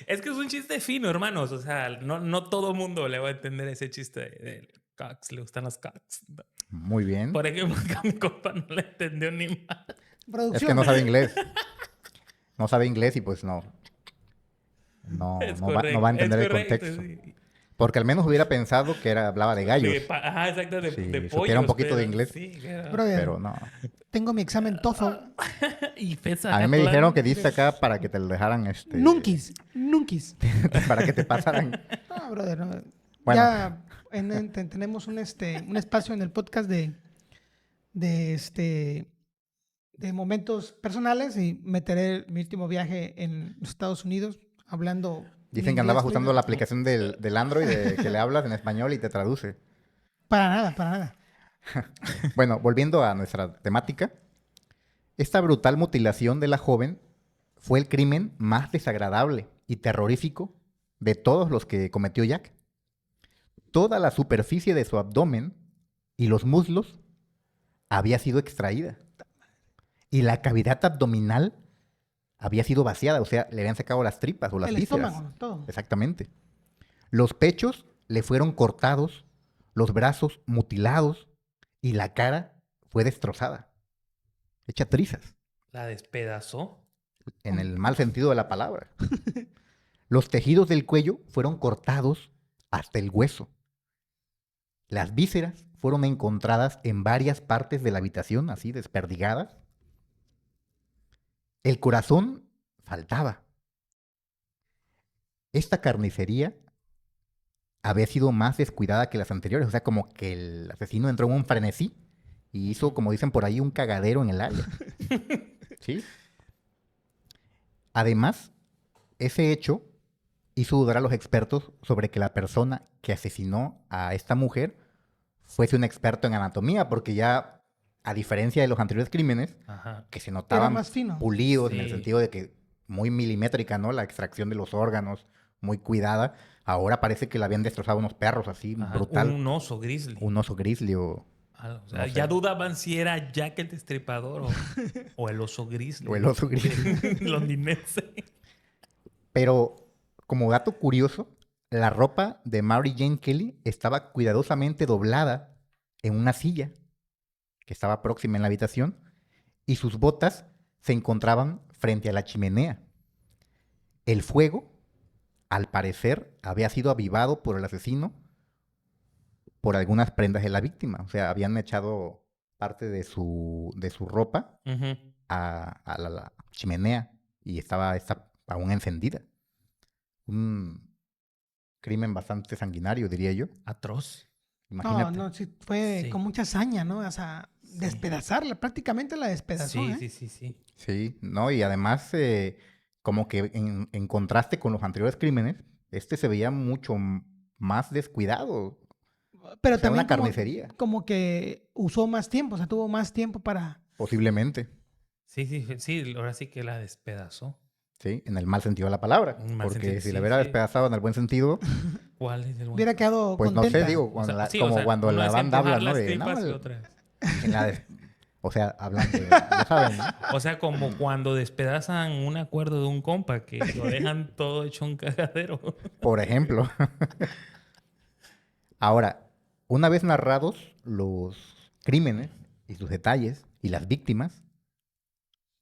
Es que es un chiste fino, hermanos. O sea, no todo mundo le va a entender ese chiste de Cox. Le gustan las Cox. muy bien. Por ejemplo, acá mi compa no le entendió ni más. Es Producción. que no sabe inglés. No sabe inglés y pues no Es va a correcto, entender es el correcto, contexto. sí. Porque al menos hubiera pensado que hablaba de gallos. Ajá, exacto, de Sí, pollos. supiera un poquito de pero- inglés. Sí, claro. Brother, Pero no. tengo mi examen TOEFL. Y pesa A mí me Atlanta. dijeron que diste acá para que te lo dejaran, Nunkis. para que te pasaran. No, brother, no. Bueno. Ya tenemos un espacio en el podcast de momentos personales y meteré mi último viaje en los Estados Unidos hablando. Dicen mi que andabas inglés usando la fluido. aplicación del Android que le hablas en español y te traduce. Para nada, para nada. Bueno, volviendo a nuestra temática, esta brutal mutilación de la joven fue el crimen más desagradable y terrorífico de todos los que cometió Jack. Toda la superficie de su abdomen y los muslos había sido extraída. Y la cavidad abdominal había sido vaciada, o sea, le habían sacado las tripas o las El vísceras. estómago, todo. Exactamente. Los pechos le fueron cortados, los brazos mutilados y la cara fue destrozada, hecha trizas, La despedazó. en el mal sentido de la palabra. Los tejidos del cuello fueron cortados hasta el hueso. Las vísceras fueron encontradas en varias partes de la habitación, así desperdigadas. El corazón faltaba. Esta carnicería había sido más descuidada que las anteriores. O sea, como que el asesino entró en un frenesí y hizo, como dicen por ahí, un cagadero en el área. ¿Sí? Además, ese hecho hizo dudar a los expertos sobre que la persona que asesinó a esta mujer fuese un experto en anatomía, porque ya, a diferencia de los anteriores crímenes, Ajá. que se Era notaban más fino. pulidos en el Sí. sentido de que muy milimétrica, ¿no? La extracción de los órganos, muy cuidada. Ahora parece que la habían destrozado unos perros así, Ajá. brutal. Un oso grizzly. Un oso grizzly o O sea, no sé. ya dudaban si era Jack el Destripador o el oso grizzly. el oso grizzly. Londinense. Pero, como dato curioso, la ropa de Mary Jane Kelly estaba cuidadosamente doblada en una silla que estaba próxima en la habitación y sus botas se encontraban frente a la chimenea. El fuego, al parecer, había sido avivado por el asesino por algunas prendas de la víctima. O sea, habían echado parte de su ropa Ujú. a la chimenea y estaba aún encendida. Un crimen bastante sanguinario, diría yo. Atroz. Imagínate. No, sí, fue Sí. con mucha hazaña, ¿no? O sea, despedazarla, prácticamente la despedazó, Sí, ¿eh? sí, sí, sí. Sí, ¿no? Y además, como que en contraste con los anteriores crímenes, este se veía mucho más descuidado. Pero O sea, también una carnicería. como que usó más tiempo, o sea, tuvo más tiempo para... Posiblemente, Sí, sí, sí, ahora sí que la despedazó. ¿sí? En el mal sentido de la palabra. En mal Porque sentido, si sí, la hubiera sí. despedazado en el buen sentido, ¿Cuál es el bueno? Hubiera quedado pues no contenta. sé, digo, O cuando sea, sí, como o sea, cuando una la es banda habla, empujar ¿no? las De, no, tripas y otra es- en la o sea, hablando, ya saben, ¿no? O sea, como cuando despedazan un acuerdo de un compa que lo dejan todo hecho un cagadero. Por ejemplo. Ahora, una vez narrados los crímenes y sus detalles y las víctimas,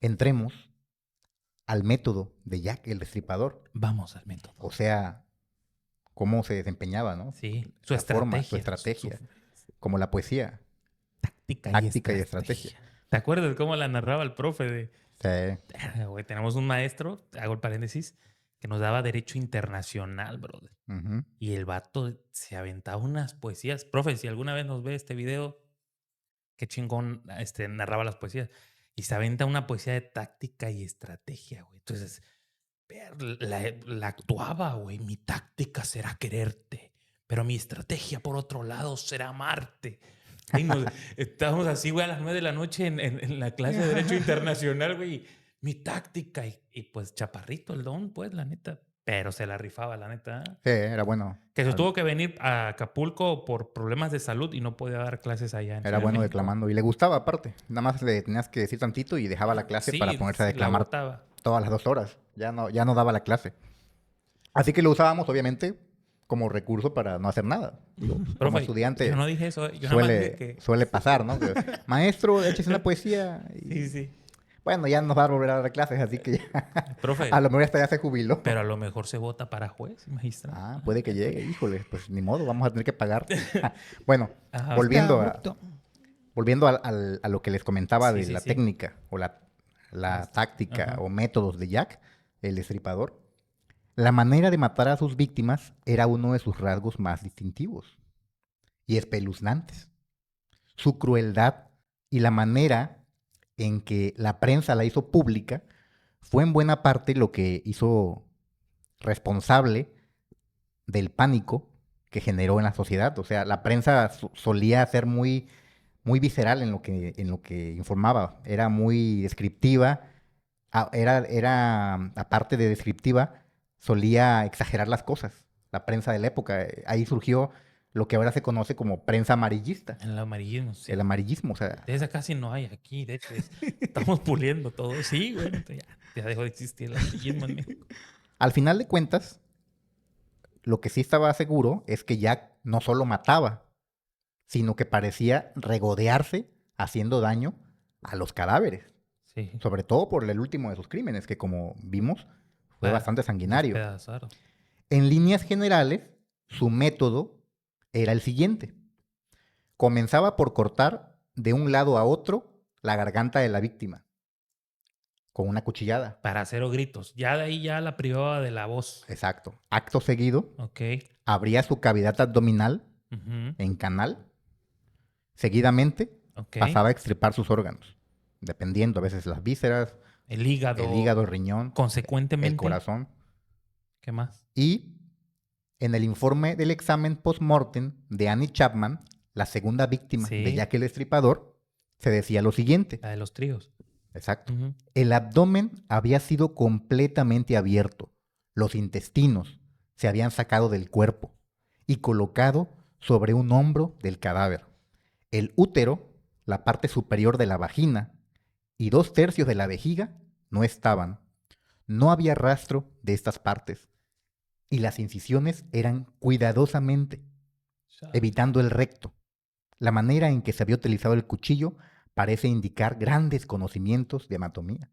entremos al método de Jack el Destripador. Vamos al método. O sea, cómo se desempeñaba, ¿no? Sí, su La forma, su estrategia. estrategia. Como la poesía. Táctica y estrategia. ¿Te acuerdas cómo la narraba el profe de... Sí. Güey, tenemos un maestro, hago el paréntesis, que nos daba derecho internacional, brother. Ujú. Y el vato se aventaba unas poesías. Profe, si alguna vez nos ve este video, qué chingón narraba las poesías. Y se aventa una poesía de táctica y estrategia, güey. Entonces, la actuaba, güey. Mi táctica será quererte, pero mi estrategia, por otro lado, será amarte. Y estábamos así, güey, a las 9 de la noche en la clase de Derecho Internacional, güey. Mi táctica. Y pues chaparrito el don, pues, la neta. Pero se la rifaba, la neta. Sí, era bueno. Que se tuvo que venir a Acapulco por problemas de salud y no podía dar clases allá. En Era Ciudad bueno de México. declamando. Y le gustaba aparte. Nada más le tenías que decir tantito y dejaba la clase Sí, para ponerse a sí, la declamar botaba. todas las 2 horas. Ya no daba la clase. Así que lo usábamos, obviamente, como recurso para no hacer nada. Digo, como Profe, estudiante yo no dije eso. Yo nada más dije que... suele pasar, ¿no? Que, maestro, échese una poesía. Y, Sí, sí. bueno, ya nos va a volver a dar clases, así que ya, Profe, a lo mejor hasta ya se jubiló. pero a lo mejor se vota para juez, magistrado. Ah, puede que llegue. Híjole, pues ni modo, vamos a tener que pagar. Bueno, Ajá. volviendo a, Abrupto. volviendo a lo que les comentaba Sí, de sí, la sí. técnica o la táctica Ajá. o métodos de Jack, el destripador, la manera de matar a sus víctimas era uno de sus rasgos más distintivos y espeluznantes. Su crueldad y la manera en que la prensa la hizo pública fue en buena parte lo que hizo responsable del pánico que generó en la sociedad. O sea, la prensa solía ser muy visceral en lo que informaba. Era muy descriptiva. Aparte de descriptiva, solía exagerar las cosas. La prensa de la época. Ahí surgió lo que ahora se conoce como prensa amarillista. En el amarillismo, sí. El amarillismo, o sea, De esa casi no hay aquí, de hecho, estamos puliendo todo. Sí, güey, ya dejó de existir el amarillismo en México. al final de cuentas, lo que sí estaba seguro es que Jack no solo mataba, sino que parecía regodearse haciendo daño a los cadáveres. Sí. Sobre todo por el último de sus crímenes, que como vimos fue Ah, bastante sanguinario. Despedazar. En líneas generales, su método era el siguiente. Comenzaba por cortar de un lado a otro la garganta de la víctima con una cuchillada. Para cero gritos. Ya de ahí ya la privaba de la voz. Exacto. Acto seguido, Ok. abría su cavidad abdominal Ujú. en canal. Seguidamente, Ok. pasaba a extirpar sus órganos, dependiendo a veces las vísceras, El hígado. el riñón, Consecuentemente. el corazón. ¿Qué más? Y en el informe del examen post-mortem de Annie Chapman, la segunda víctima Sí. de Jack el Destripador, se decía lo siguiente. La de los tríos. Exacto. Ujú. El abdomen había sido completamente abierto. Los intestinos se habían sacado del cuerpo y colocado sobre un hombro del cadáver. El útero, la parte superior de la vagina y 2/3 de la vejiga no estaban. No había rastro de estas partes y las incisiones eran cuidadosamente, evitando el recto. La manera en que se había utilizado el cuchillo parece indicar grandes conocimientos de anatomía.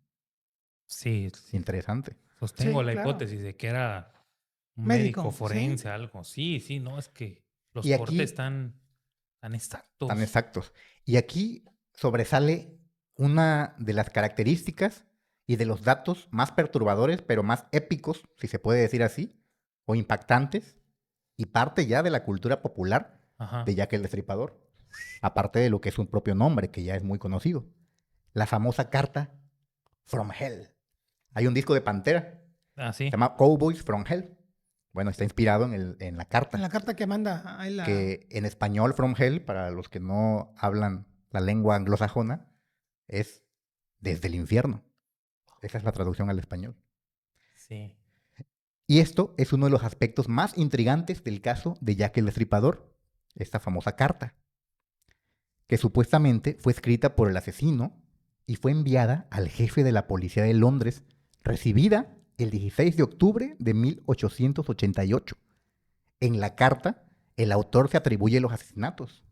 Sí, sí. Interesante. Sostengo Sí, la claro. hipótesis de que era un Médico, médico sí. forense, algo. Sí, sí, no, es que los Y aquí- cortes están tan exactos. Tan exactos. Y aquí sobresale una de las características y de los datos más perturbadores, pero más épicos, si se puede decir así, o impactantes, y parte ya de la cultura popular Ajá. de Jack el Destripador, aparte de lo que es su propio nombre, que ya es muy conocido. La famosa carta From Hell. Hay un disco de Pantera, Ah, sí. se llama Cowboys From Hell. Bueno, está inspirado en la carta. En la carta que manda, ahí la... Que en español From Hell, para los que no hablan la lengua anglosajona, es desde el infierno. Esa es la traducción al español. Sí. Y esto es uno de los aspectos más intrigantes del caso de Jack el Destripador, esta famosa carta, que supuestamente fue escrita por el asesino y fue enviada al jefe de la policía de Londres, recibida el 16 de octubre de 1888. En la carta, el autor se atribuye los asesinatos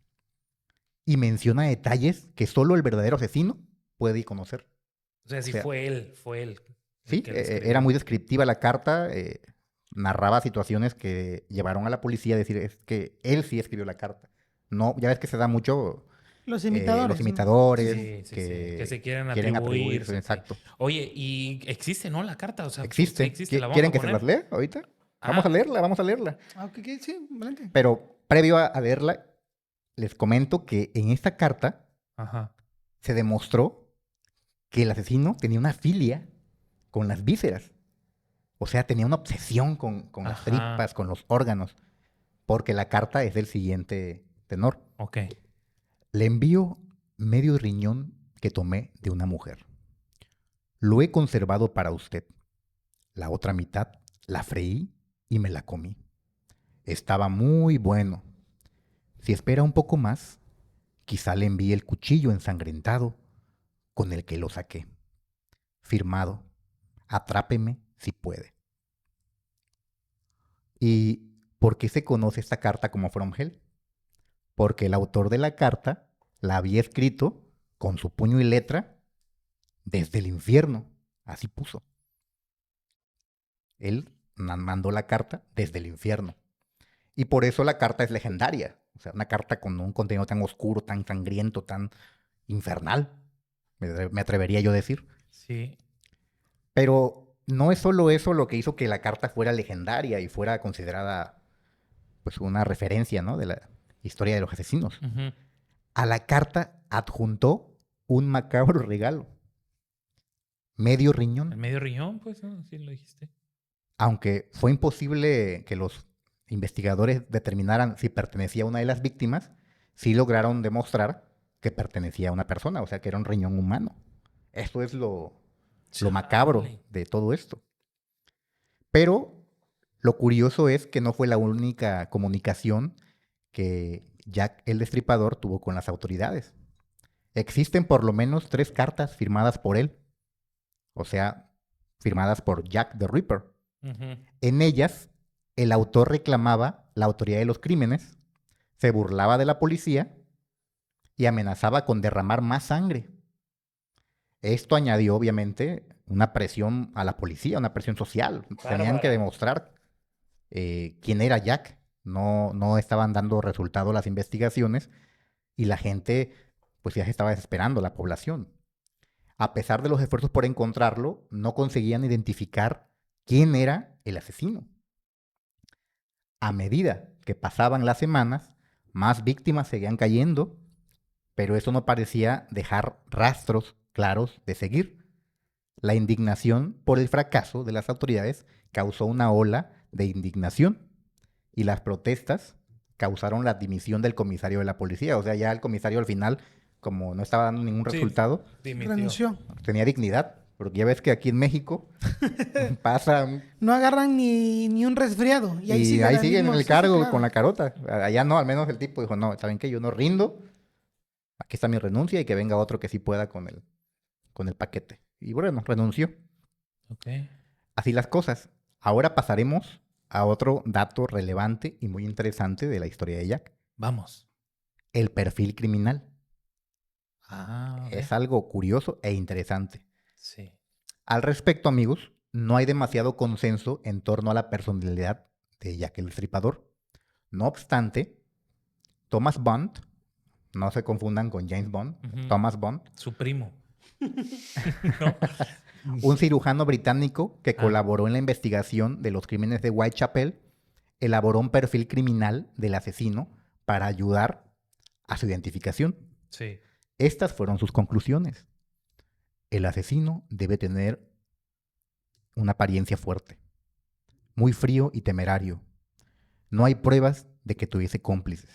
y menciona detalles que solo el verdadero asesino puede conocer. O sea, sí O sea, fue él el Sí, que lo escribió. era muy descriptiva la carta, narraba situaciones que llevaron a la policía a decir es que él sí escribió la carta. No, ya ves que se da mucho Los imitadores. los ¿no? imitadores Sí, sí, que, sí. Que se quieren quieren atribuir. atribuirse, Sí. exacto. Oye, y existe, ¿no? La carta. O sea, Existe. sí existe. La vamos ¿Quieren a que se poner. las lea ahorita? Ah. Vamos a leerla. Ah, ok, sí, adelante. Pero previo a leerla, les comento que en esta carta Ajá. se demostró que el asesino tenía una filia con las vísceras. O sea, tenía una obsesión con las Ajá. tripas, con los órganos. Porque la carta es del siguiente tenor. Ok. Le envío medio riñón que tomé de una mujer. Lo he conservado para usted. La otra mitad la freí y me la comí. Estaba muy bueno. Si espera un poco más, quizá le envíe el cuchillo ensangrentado con el que lo saqué. Firmado. Atrápeme si puede. ¿Y por qué se conoce esta carta como From Hell? Porque el autor de la carta la había escrito con su puño y letra desde el infierno. Así puso. Él mandó la carta desde el infierno. Y por eso la carta es legendaria. O sea, una carta con un contenido tan oscuro, tan sangriento, tan infernal. Me atrevería yo a decir. Sí. Pero no es solo eso lo que hizo que la carta fuera legendaria y fuera considerada pues una referencia, ¿no?, de la historia de los asesinos. Ujú. A la carta adjuntó un macabro regalo. Medio El riñón. medio riñón, pues, ¿no? Sí lo dijiste. Aunque fue imposible que los investigadores determinaran si pertenecía a una de las víctimas, sí lograron demostrar que pertenecía a una persona, o sea, que era un riñón humano. Esto es lo macabro Chale. de todo esto. Pero lo curioso es que no fue la única comunicación que Jack el Destripador tuvo con las autoridades. Existen por lo menos 3 cartas firmadas por él, o sea, firmadas por Jack the Ripper. Ujú. En ellas, el autor reclamaba la autoría de los crímenes, se burlaba de la policía y amenazaba con derramar más sangre. Esto añadió, obviamente, una presión a la policía, una presión social. Tenían que Bárbara. demostrar quién era Jack. No estaban dando resultado las investigaciones y la gente, pues ya se estaba desesperando, la población. A pesar de los esfuerzos por encontrarlo, no conseguían identificar quién era el asesino. A medida que pasaban las semanas, más víctimas seguían cayendo, pero eso no parecía dejar rastros claros de seguir. La indignación por el fracaso de las autoridades causó una ola de indignación y las protestas causaron la dimisión del comisario de la policía. O sea, ya el comisario al final, como no estaba dando ningún Sí. resultado, Dimitió. Renunció. tenía dignidad. Porque ya ves que aquí en México pasa No agarran ni un resfriado. Y ahí siguen, al siguen en mismo- el sí, sí, cargo claro. con la carota. Allá no, al menos el tipo dijo, no, ¿saben qué? Yo no rindo. Aquí está mi renuncia y que venga otro que sí pueda con el paquete. Y bueno, renunció. Ok. Así las cosas. Ahora pasaremos a otro dato relevante y muy interesante de la historia de Jack. Vamos. El perfil criminal. Ah, ok. Es algo curioso e interesante. Sí. Al respecto, amigos, no hay demasiado consenso en torno a la personalidad de Jack el Destripador. No obstante, Thomas Bond, no se confundan con James Bond, Ujú. Thomas Bond, Su primo. ¿No? un cirujano británico que Ah. colaboró en la investigación de los crímenes de Whitechapel, elaboró un perfil criminal del asesino para ayudar a su identificación. Sí. Estas fueron sus conclusiones. El asesino debe tener una apariencia fuerte, muy frío y temerario. No hay pruebas de que tuviese cómplices.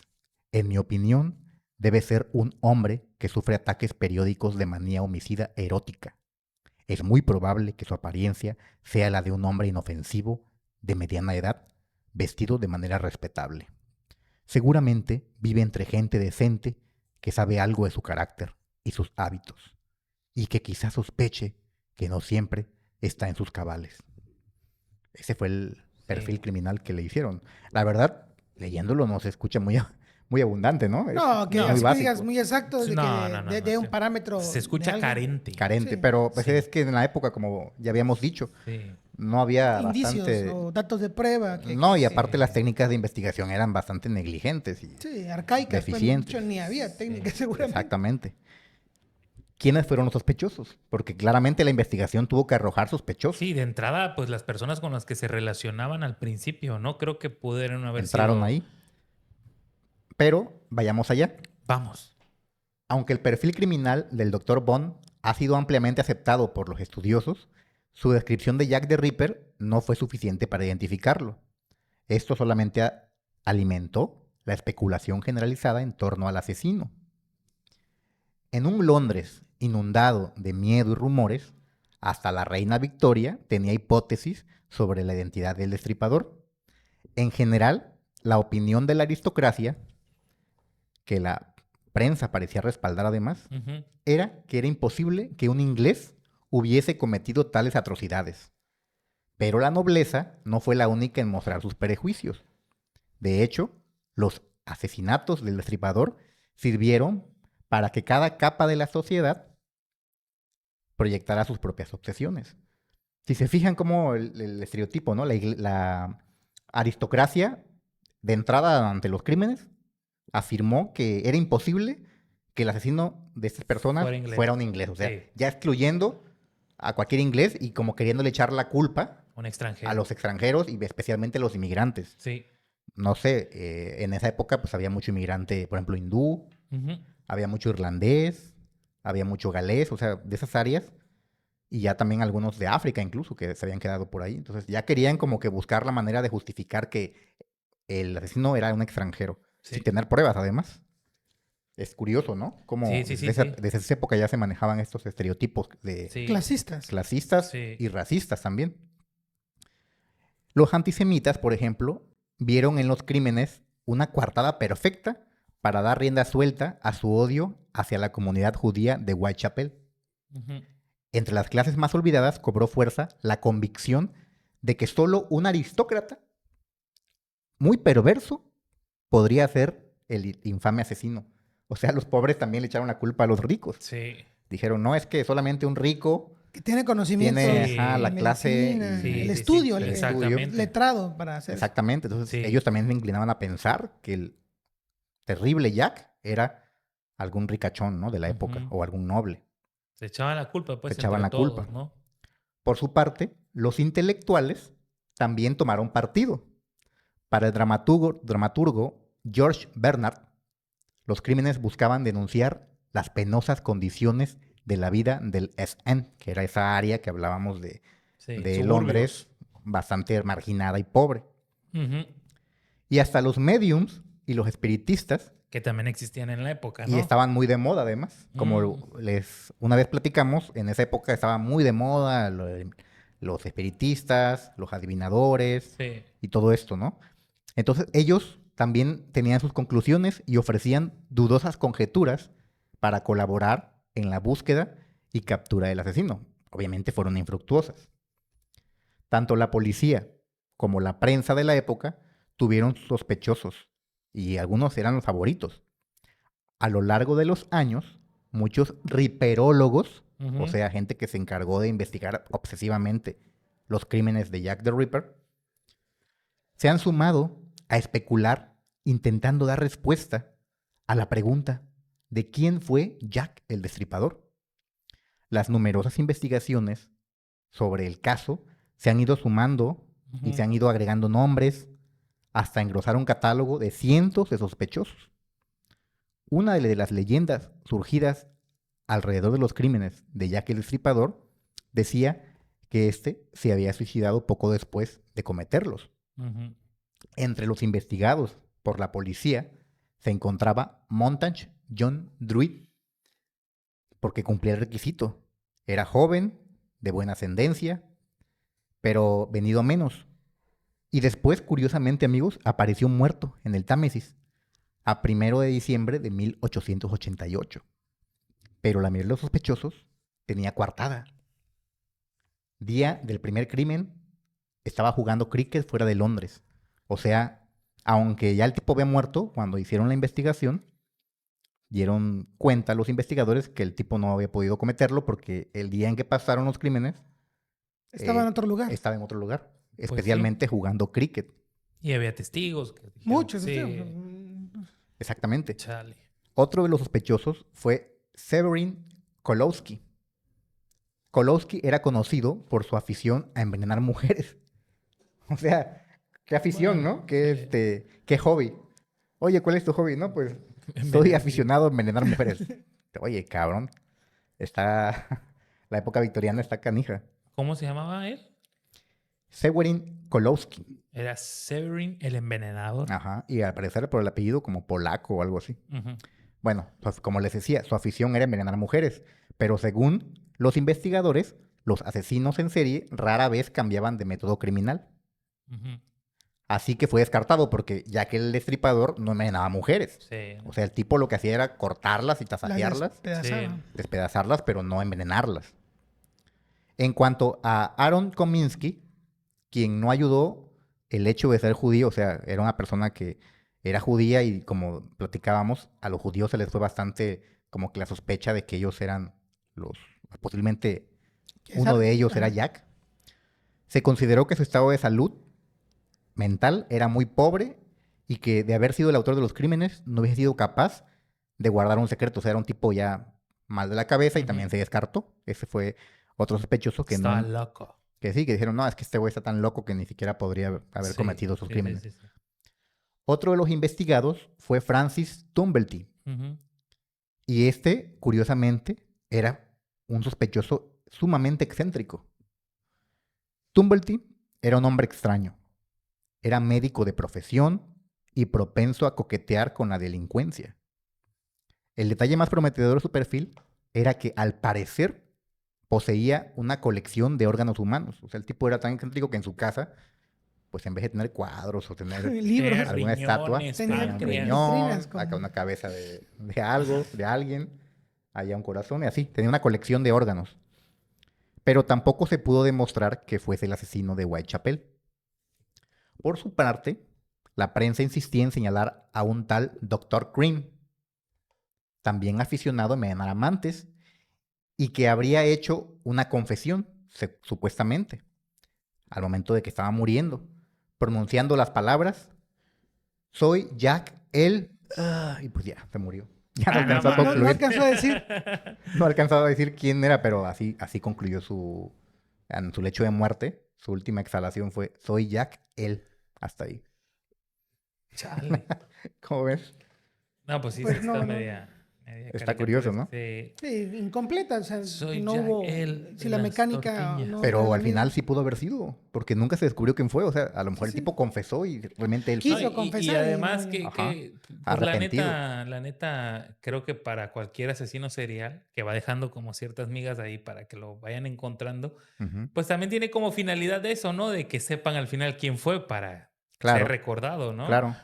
En mi opinión, debe ser un hombre que sufre ataques periódicos de manía homicida erótica. Es muy probable que su apariencia sea la de un hombre inofensivo, de mediana edad, vestido de manera respetable. Seguramente vive entre gente decente que sabe algo de su carácter y sus hábitos, y que quizás sospeche que no siempre está en sus cabales. Ese fue el perfil criminal que le hicieron. La verdad, leyéndolo no se escucha muy abundante, ¿no? No, que muy así que básico. digas muy exacto de, No, que no, no, de no, un sí. parámetro. Se de escucha algo. carente. Carente, Sí. pero pues Sí. es que en la época, como ya habíamos dicho, Sí. no había Indicios bastante... o datos de prueba. No, y que- aparte sí. las técnicas de investigación eran bastante negligentes. Sí, arcaicas. Pues, Deficientes. de hecho, ni había técnicas seguramente. Exactamente. ¿Quiénes fueron los sospechosos? Porque claramente la investigación tuvo que arrojar sospechosos. Sí, de entrada, pues las personas con las que se relacionaban al principio, ¿no? Creo que pudieron haber Entraron sido... ahí. Pero vayamos allá. Vamos. Aunque el perfil criminal del Dr. Bond ha sido ampliamente aceptado por los estudiosos, su descripción de Jack the Ripper no fue suficiente para identificarlo. Esto solamente alimentó la especulación generalizada en torno al asesino. En un Londres inundado de miedo y rumores, hasta la reina Victoria tenía hipótesis sobre la identidad del destripador. En general, la opinión de la aristocracia, que la prensa parecía respaldar además, Ujú. era que era imposible que un inglés hubiese cometido tales atrocidades. Pero la nobleza no fue la única en mostrar sus prejuicios. De hecho, los asesinatos del destripador sirvieron para que cada capa de la sociedad proyectara sus propias obsesiones. Si se fijan como el estereotipo, ¿no? La aristocracia, de entrada ante los crímenes, afirmó que era imposible que el asesino de estas personas Fuera inglés. fuera un inglés. O sea, Sí. ya excluyendo a cualquier inglés y como queriéndole echar la culpa Un extranjero. a los extranjeros y especialmente a los inmigrantes. Sí. No sé, en esa época pues había mucho inmigrante, por ejemplo, hindú, Ujú. había mucho irlandés, había mucho galés, o sea, de esas áreas. Y ya también algunos de África incluso que se habían quedado por ahí. Entonces ya querían como que buscar la manera de justificar que el asesino era un extranjero. Sí. Sin tener pruebas además. Es curioso, ¿no? Como Sí, sí, sí, desde, sí. desde esa época ya se manejaban estos estereotipos de Sí. Clasistas. clasistas Sí. y racistas también. Los antisemitas, por ejemplo, vieron en los crímenes una coartada perfecta para dar rienda suelta a su odio hacia la comunidad judía de Whitechapel. Ujú. Entre las clases más olvidadas cobró fuerza la convicción de que solo un aristócrata muy perverso podría ser el infame asesino. O sea, los pobres también le echaron la culpa a los ricos. Sí. Dijeron, no, es que solamente un rico Que tiene conocimientos tiene Sí. la de clase... medicina, Sí, el sí, estudio, sí, el exactamente. letrado para hacer eso. Exactamente. Entonces, Sí. ellos también se inclinaban a pensar que el terrible Jack era algún ricachón, ¿no? De la época, Ujú. o algún noble. Se echaban la culpa, pues, Se echaban entre la todos, culpa. ¿no? Por su parte, los intelectuales también tomaron partido. Para el dramaturgo George Bernard, los crímenes buscaban denunciar las penosas condiciones de la vida del East End, que era esa área que hablábamos de Sí, Londres, bastante marginada y pobre. Ujú. Y hasta los mediums y los espiritistas, Que también existían en la época, y ¿no? estaban muy de moda además. Como una vez platicamos, en esa época estaba muy de moda los espiritistas, los adivinadores Sí. y todo esto, ¿no? Entonces ellos también tenían sus conclusiones y ofrecían dudosas conjeturas para colaborar en la búsqueda y captura del asesino. Obviamente fueron infructuosas. Tanto la policía como la prensa de la época tuvieron sospechosos y algunos eran los favoritos. A lo largo de los años, muchos riperólogos, Ujú. o sea, gente que se encargó de investigar obsesivamente los crímenes de Jack the Ripper, se han sumado a especular intentando dar respuesta a la pregunta de quién fue Jack el Destripador. Las numerosas investigaciones sobre el caso se han ido sumando y Ujú. se han ido agregando nombres hasta engrosar un catálogo de cientos de sospechosos. Una de las leyendas surgidas alrededor de los crímenes de Jack el Destripador decía que éste se había suicidado poco después de cometerlos. Ujú. Entre los investigados por la policía se encontraba Montague John Druid, porque cumplía el requisito. Era joven, de buena ascendencia, pero venido a menos. Y después, curiosamente, amigos, apareció muerto en el Támesis a 1 de diciembre de 1888. Pero la mayoría de los sospechosos tenía coartada. Día del primer crimen, estaba jugando cricket fuera de Londres. O sea, aunque ya el tipo había muerto, cuando hicieron la investigación, dieron cuenta a los investigadores que el tipo no había podido cometerlo porque el día en que pasaron los crímenes Estaba en otro lugar. estaba en otro lugar, sí. especialmente jugando cricket. Y había testigos que dijeron, Muchos. sí, Exactamente. chale. Otro de los sospechosos fue Severin Kolowski. Kolowski era conocido por su afición a envenenar mujeres. O sea, qué afición, Bueno, ¿no? Qué, sí. qué hobby. Oye, ¿cuál es tu hobby? No, pues soy Envenenar, aficionado a envenenar mujeres. Oye, cabrón, está... La época victoriana está canija. ¿Cómo se llamaba él? Severin Kolowski. Era Severin el Envenenador. Ajá. Y al parecer por el apellido como polaco o algo así. Ujú. Bueno, pues como les decía, su afición era envenenar mujeres. Pero según los investigadores, los asesinos en serie rara vez cambiaban de método criminal. Ujú. Así que fue descartado porque ya que el destripador no envenenaba mujeres. Sí. O sea, el tipo lo que hacía era cortarlas y Las tasajearlas, despedazaba. despedazarlas, pero no envenenarlas. En cuanto a Aaron Kominsky, quien no ayudó el hecho de ser judío, o sea, era una persona que era judía y como platicábamos, a los judíos se les fue bastante como que la sospecha de que ellos eran posiblemente uno de ellos era Jack. Se consideró que su estado de salud mental era muy pobre y que de haber sido el autor de los crímenes no hubiese sido capaz de guardar un secreto. O sea, era un tipo ya mal de la cabeza y Ujú. también se descartó. Ese fue otro sospechoso que Estaba no... loco. Que sí, que dijeron, no, es que este güey está tan loco que ni siquiera podría haber Sí, cometido sus sí, crímenes. sí, sí, sí. Otro de los investigados fue Francis Tumblety. Ujú. Y este, curiosamente, era un sospechoso sumamente excéntrico. Tumblety era un hombre extraño. Era médico de profesión y propenso a coquetear con la delincuencia. El detalle más prometedor de su perfil era que, al parecer, poseía una colección de órganos humanos. O sea, el tipo era tan excéntrico que en su casa pues en vez de tener cuadros o tener Libros. alguna estatua, riñones, Tenía tenía un páncreas. riñón, vitrinas como- acá una cabeza de algo, de alguien, allá un corazón y así. Tenía una colección de órganos. Pero tampoco se pudo demostrar que fuese el asesino de Whitechapel. Por su parte, la prensa insistía en señalar a un tal Dr. Cream, también aficionado a envenenar amantes, y que habría hecho una confesión, supuestamente, al momento de que estaba muriendo, pronunciando las palabras, soy Jack el... y pues ya, se murió. Ya no alcanzó a No, concluir. no alcanzó a decir. No alcanzaba a decir quién era, pero así concluyó en su lecho de muerte. Su última exhalación fue, soy Jack el... Hasta ahí. Chale. ¿Cómo ves? No, pues sí, Pues sí no, está no. media Está curioso, ¿no? caricaturesca. Sí, incompleta, o sea, Soy no Jack hubo... el Si de la las mecánica... tortillas. no Pero al reunida. final sí pudo haber sido, porque nunca se descubrió quién fue. O sea, a lo mejor Sí, el tipo confesó y realmente él Quiso fue. No, confesar y y además no, que, ya. Ajá. pues Arrepentido. la neta, creo que para cualquier asesino serial que va dejando como ciertas migas ahí para que lo vayan encontrando, Ujú. pues también tiene como finalidad de eso, ¿no? De que sepan al final quién fue para Claro, ser recordado, ¿no? claro.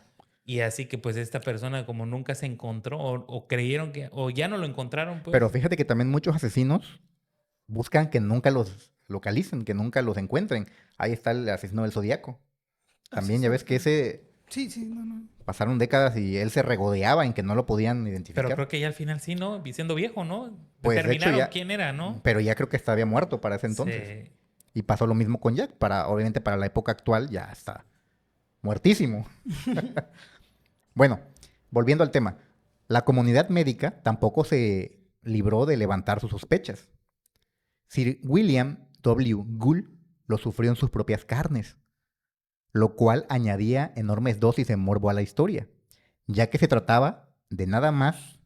Y así que pues esta persona como nunca se encontró o creyeron que, o ya no lo encontraron, pues. Pero fíjate que también muchos asesinos buscan que nunca los localicen, que nunca los encuentren. Ahí está el asesino del Zodíaco. También ya ves que ese Sí, sí, no, no. pasaron décadas y él se regodeaba en que no lo podían identificar. Pero creo que ya al final sí, ¿no? Siendo viejo, ¿no? Pues, de hecho, Determinaron ya- quién era, ¿no? Pero ya creo que había muerto para ese entonces. Sí. Y pasó lo mismo con Jack. Obviamente para la época actual ya está muertísimo. Bueno, volviendo al tema. La comunidad médica tampoco se libró de levantar sus sospechas. Sir William W. Gould lo sufrió en sus propias carnes, lo cual añadía enormes dosis de morbo a la historia, ya que se trataba de nada más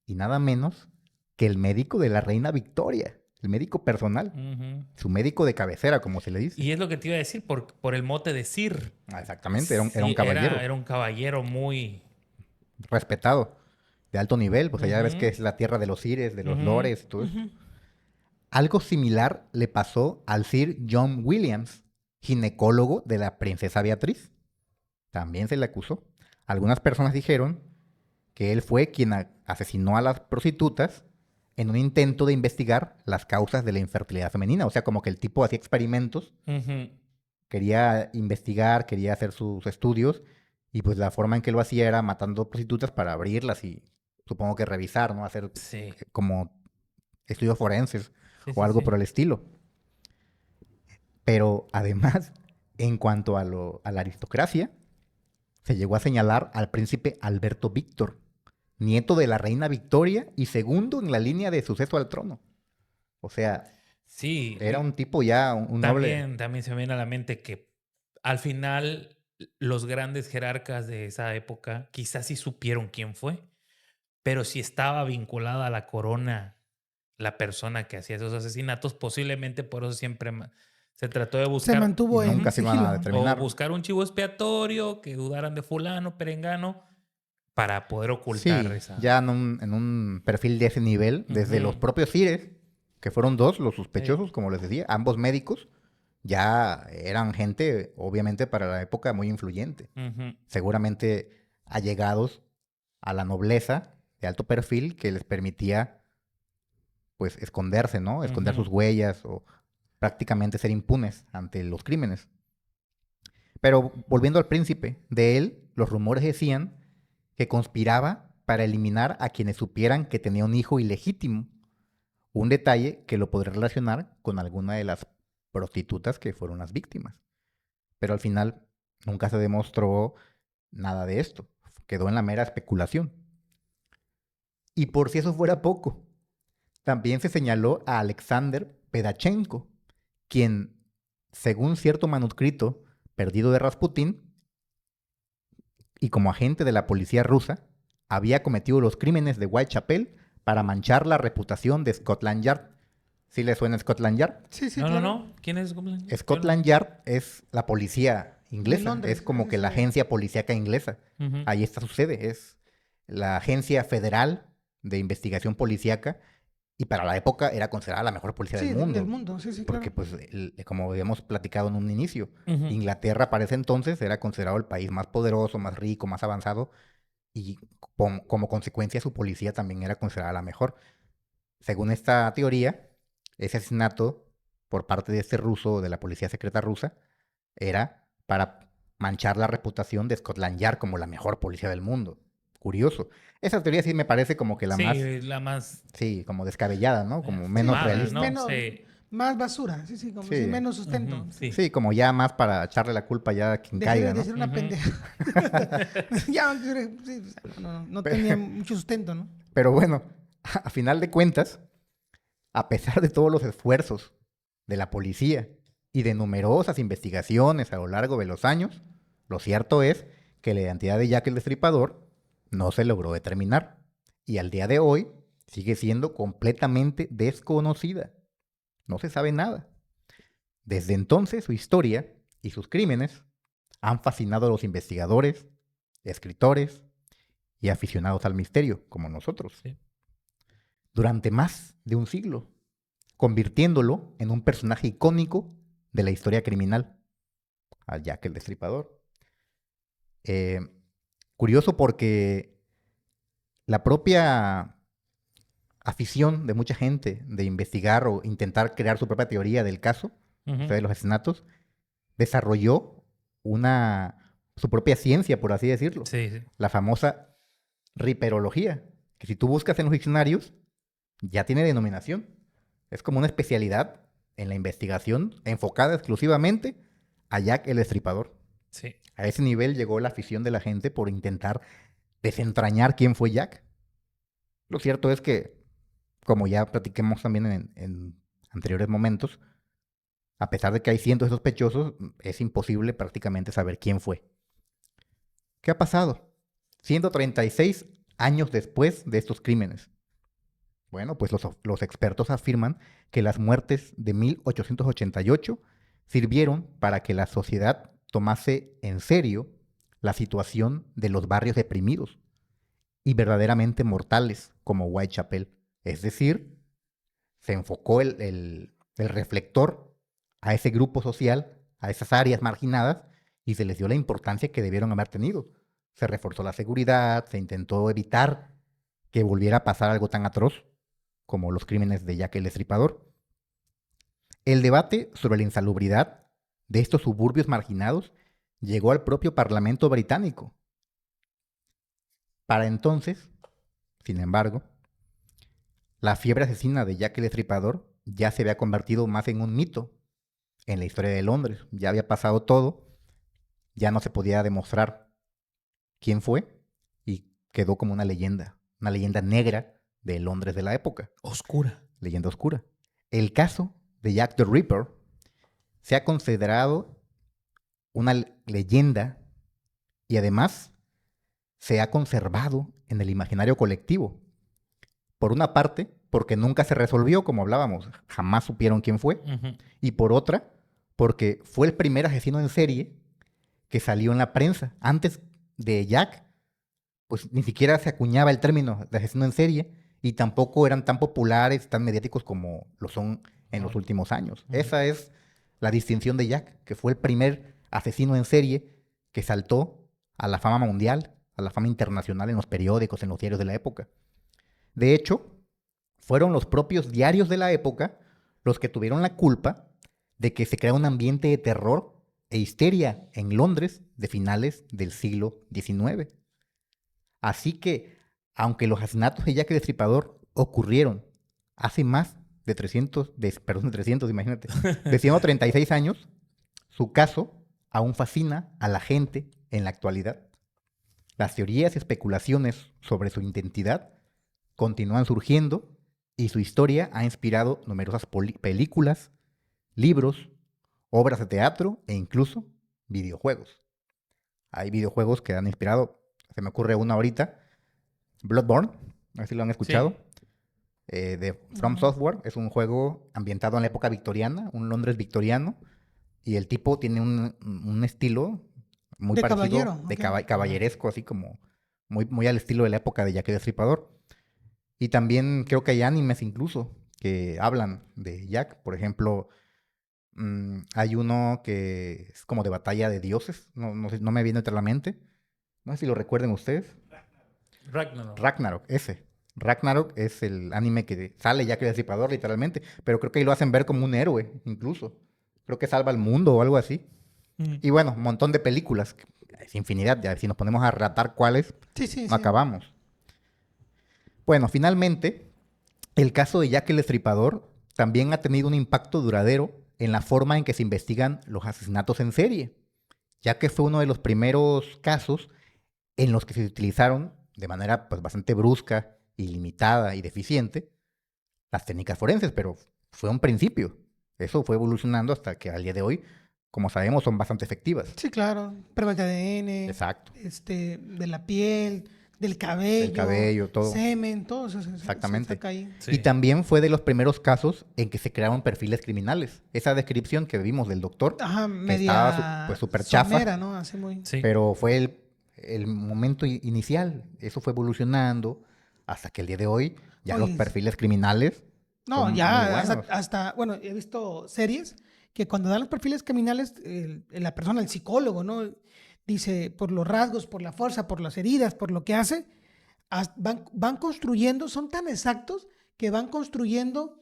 y nada menos que el médico de la reina Victoria, el médico personal, Ujú. su médico de cabecera, como se le dice. Y es lo que te iba a decir por el mote de Sir. Ah, exactamente, era un Sí, caballero Era un caballero muy... respetado, de alto nivel, pues allá ves Ujú. que es la tierra de los sires, de los Ujú. lores, todo eso. Algo similar le pasó al Sir John Williams, ginecólogo de la princesa Beatriz. También se le acusó. Algunas personas dijeron que él fue quien asesinó a las prostitutas en un intento de investigar las causas de la infertilidad femenina. O sea, como que el tipo hacía experimentos, Ujú. quería investigar, quería hacer sus estudios, y pues la forma en que lo hacía era matando prostitutas para abrirlas y supongo que revisar, ¿no? Hacer Sí. como estudios forenses Sí, o sí, algo sí. por el estilo. Pero además, en cuanto a la aristocracia, se llegó a señalar al príncipe Alberto Víctor, nieto de la reina Victoria y segundo en la línea de suceso al trono. O sea, Sí. era un tipo ya, un noble. También se me viene a la mente que al final los grandes jerarcas de esa época quizás sí supieron quién fue, pero si estaba vinculada a la corona la persona que hacía esos asesinatos, posiblemente por eso siempre se trató de Se buscar mantuvo Y en nunca se iban a sigilo. determinar. o buscar un chivo expiatorio que dudaran de fulano, perengano, para poder Sí, ocultar esa. ya en un perfil de ese nivel, desde los Ujú. propios Cires, que fueron dos los sospechosos, Sí. como les decía, ambos médicos, ya eran gente, obviamente, para la época muy influyente. Ujú. Seguramente allegados a la nobleza de alto perfil que les permitía, pues, esconderse, ¿no? Esconder Ujú. sus huellas o prácticamente ser impunes ante los crímenes. Pero volviendo al príncipe, de él, los rumores decían que conspiraba para eliminar a quienes supieran que tenía un hijo ilegítimo. Un detalle que lo podría relacionar con alguna de las prostitutas que fueron las víctimas. Pero al final nunca se demostró nada de esto. Quedó en la mera especulación. Y por si eso fuera poco, también se señaló a Alexander Pedachenko, quien, según cierto manuscrito perdido de Rasputín, y como agente de la policía rusa, había cometido los crímenes de Whitechapel para manchar la reputación de Scotland Yard. ¿Sí le suena Scotland Yard? Sí, sí, No, claro. no. ¿Quién es? Scotland Yard es la policía inglesa, Londres, es como sí, que la sí. agencia policíaca inglesa. Ujú. Ahí está su sede, es la agencia federal de investigación policíaca Y para la época era considerada la mejor policía Sí, del mundo. del mundo, sí, Porque, claro. pues, como habíamos platicado en un inicio, Ujú. Inglaterra para ese entonces era considerado el país más poderoso, más rico, más avanzado. Y como consecuencia su policía también era considerada la mejor. Según esta teoría, ese asesinato por parte de este ruso, de la policía secreta rusa, era para manchar la reputación de Scotland Yard como la mejor policía del mundo. Curioso. Esa teoría sí me parece como que la más, Sí, la más sí, como descabellada, ¿no? Como menos fumada, Sí, realista. ¿no? menos, Sí. más basura, sí, como si Sí. menos sustento. Ujú, sí. Sí, como ya más para echarle la culpa ya a quien De caiga, ser, de ¿no? ser una Ujú. pendeja. Ya, sí, o sea, no tenía mucho sustento, ¿no? Pero bueno, a final de cuentas, a pesar de todos los esfuerzos de la policía y de numerosas investigaciones a lo largo de los años, lo cierto es que la identidad de Jack el Destripador no se logró determinar y al día de hoy sigue siendo completamente desconocida. No se sabe nada. Desde entonces su historia y sus crímenes han fascinado a los investigadores, escritores y aficionados al misterio, como nosotros, Sí. durante más de un siglo, convirtiéndolo en un personaje icónico de la historia criminal, a Jack el Destripador. Eh, Curioso porque la propia afición de mucha gente de investigar o intentar crear su propia teoría del caso, o Ujú. sea, de los asesinatos, desarrolló su propia ciencia, por así decirlo, Sí, sí. la famosa riperología, que si tú buscas en los diccionarios, ya tiene denominación. Es como una especialidad en la investigación enfocada exclusivamente a Jack el Destripador. Sí. A ese nivel llegó la afición de la gente por intentar desentrañar quién fue Jack. Lo cierto es que, como ya platiquemos también en anteriores momentos, a pesar de que hay cientos de sospechosos, es imposible prácticamente saber quién fue. ¿Qué ha pasado? 136 años después de estos crímenes. Bueno, pues los expertos afirman que las muertes de 1888 sirvieron para que la sociedad tomase en serio la situación de los barrios deprimidos y verdaderamente mortales como Whitechapel. Es decir, se enfocó el reflector a ese grupo social, a esas áreas marginadas, y se les dio la importancia que debieron haber tenido. Se reforzó la seguridad, se intentó evitar que volviera a pasar algo tan atroz como los crímenes de Jack el Destripador. El debate sobre la insalubridad de estos suburbios marginados llegó al propio Parlamento británico. Para entonces, sin embargo, la fiebre asesina de Jack el Destripador ya se había convertido más en un mito en la historia de Londres. Ya había pasado todo, ya no se podía demostrar quién fue y quedó como una leyenda negra de Londres de la época, Oscura. leyenda oscura. El caso de Jack the Ripper se ha considerado una leyenda y además se ha conservado en el imaginario colectivo. Por una parte, porque nunca se resolvió, como hablábamos, jamás supieron quién fue. Ujú. Y por otra, porque fue el primer asesino en serie que salió en la prensa. Antes de Jack, pues ni siquiera se acuñaba el término de asesino en serie y tampoco eran tan populares, tan mediáticos como lo son en los Ahora. últimos años. Ujú. Esa es la distinción de Jack, que fue el primer asesino en serie que saltó a la fama mundial, a la fama internacional en los periódicos, en los diarios de la época. De hecho, fueron los propios diarios de la época los que tuvieron la culpa de que se creara un ambiente de terror e histeria en Londres de finales del siglo XIX. Así que, aunque los asesinatos de Jack el Destripador ocurrieron hace más de 300, imagínate, de 136 años, su caso aún fascina a la gente en la actualidad. Las teorías y especulaciones sobre su identidad continúan surgiendo y su historia ha inspirado numerosas películas, libros, obras de teatro e incluso videojuegos. Hay videojuegos que han inspirado, se me ocurre una ahorita, Bloodborne, no sé si lo han escuchado, Sí. de From No. Software. Es un juego ambientado en la época victoriana, un Londres victoriano, y el tipo tiene un estilo muy De parecido, caballero, de ok. caballeresco, así como muy al estilo de la época de Jack el Destripador. Y también creo que hay animes incluso que hablan de Jack. Por ejemplo, hay uno que es como de batalla de dioses. No me viene a la mente. No sé si lo recuerden ustedes. Ragnarok. Ragnarok, ese. Ragnarok es el anime que sale Jack el Destripador, literalmente. Pero creo que ahí lo hacen ver como un héroe, incluso. Creo que salva al mundo o algo así. Y bueno, un montón de películas. Es infinidad. Ya si nos ponemos a relatar cuáles, Sí. no acabamos. Bueno, finalmente, el caso de Jack el Destripador también ha tenido un impacto duradero en la forma en que se investigan los asesinatos en serie, ya que fue uno de los primeros casos en los que se utilizaron de manera pues, bastante brusca, ilimitada y deficiente las técnicas forenses, pero fue un principio. Eso fue evolucionando hasta que al día de hoy, como sabemos, son bastante efectivas. Sí, claro. Pruebas de ADN, Exacto. de la piel, del cabello, todo. semen, todo eso. Exactamente. Se saca ahí. Sí. Y también fue de los primeros casos en que se crearon perfiles criminales. Esa descripción que vimos del doctor, Ajá, que estaba media pues súper chafa, somera, ¿no? Así muy... Sí. pero fue el momento inicial. Eso fue evolucionando hasta que el día de hoy ya los Oye, perfiles criminales No, son muy ya buenos. bueno, he visto series que cuando dan los perfiles criminales, la persona, el psicólogo, ¿no? Dice, por los rasgos, por la fuerza, por las heridas, por lo que hace, van construyendo, son tan exactos que van construyendo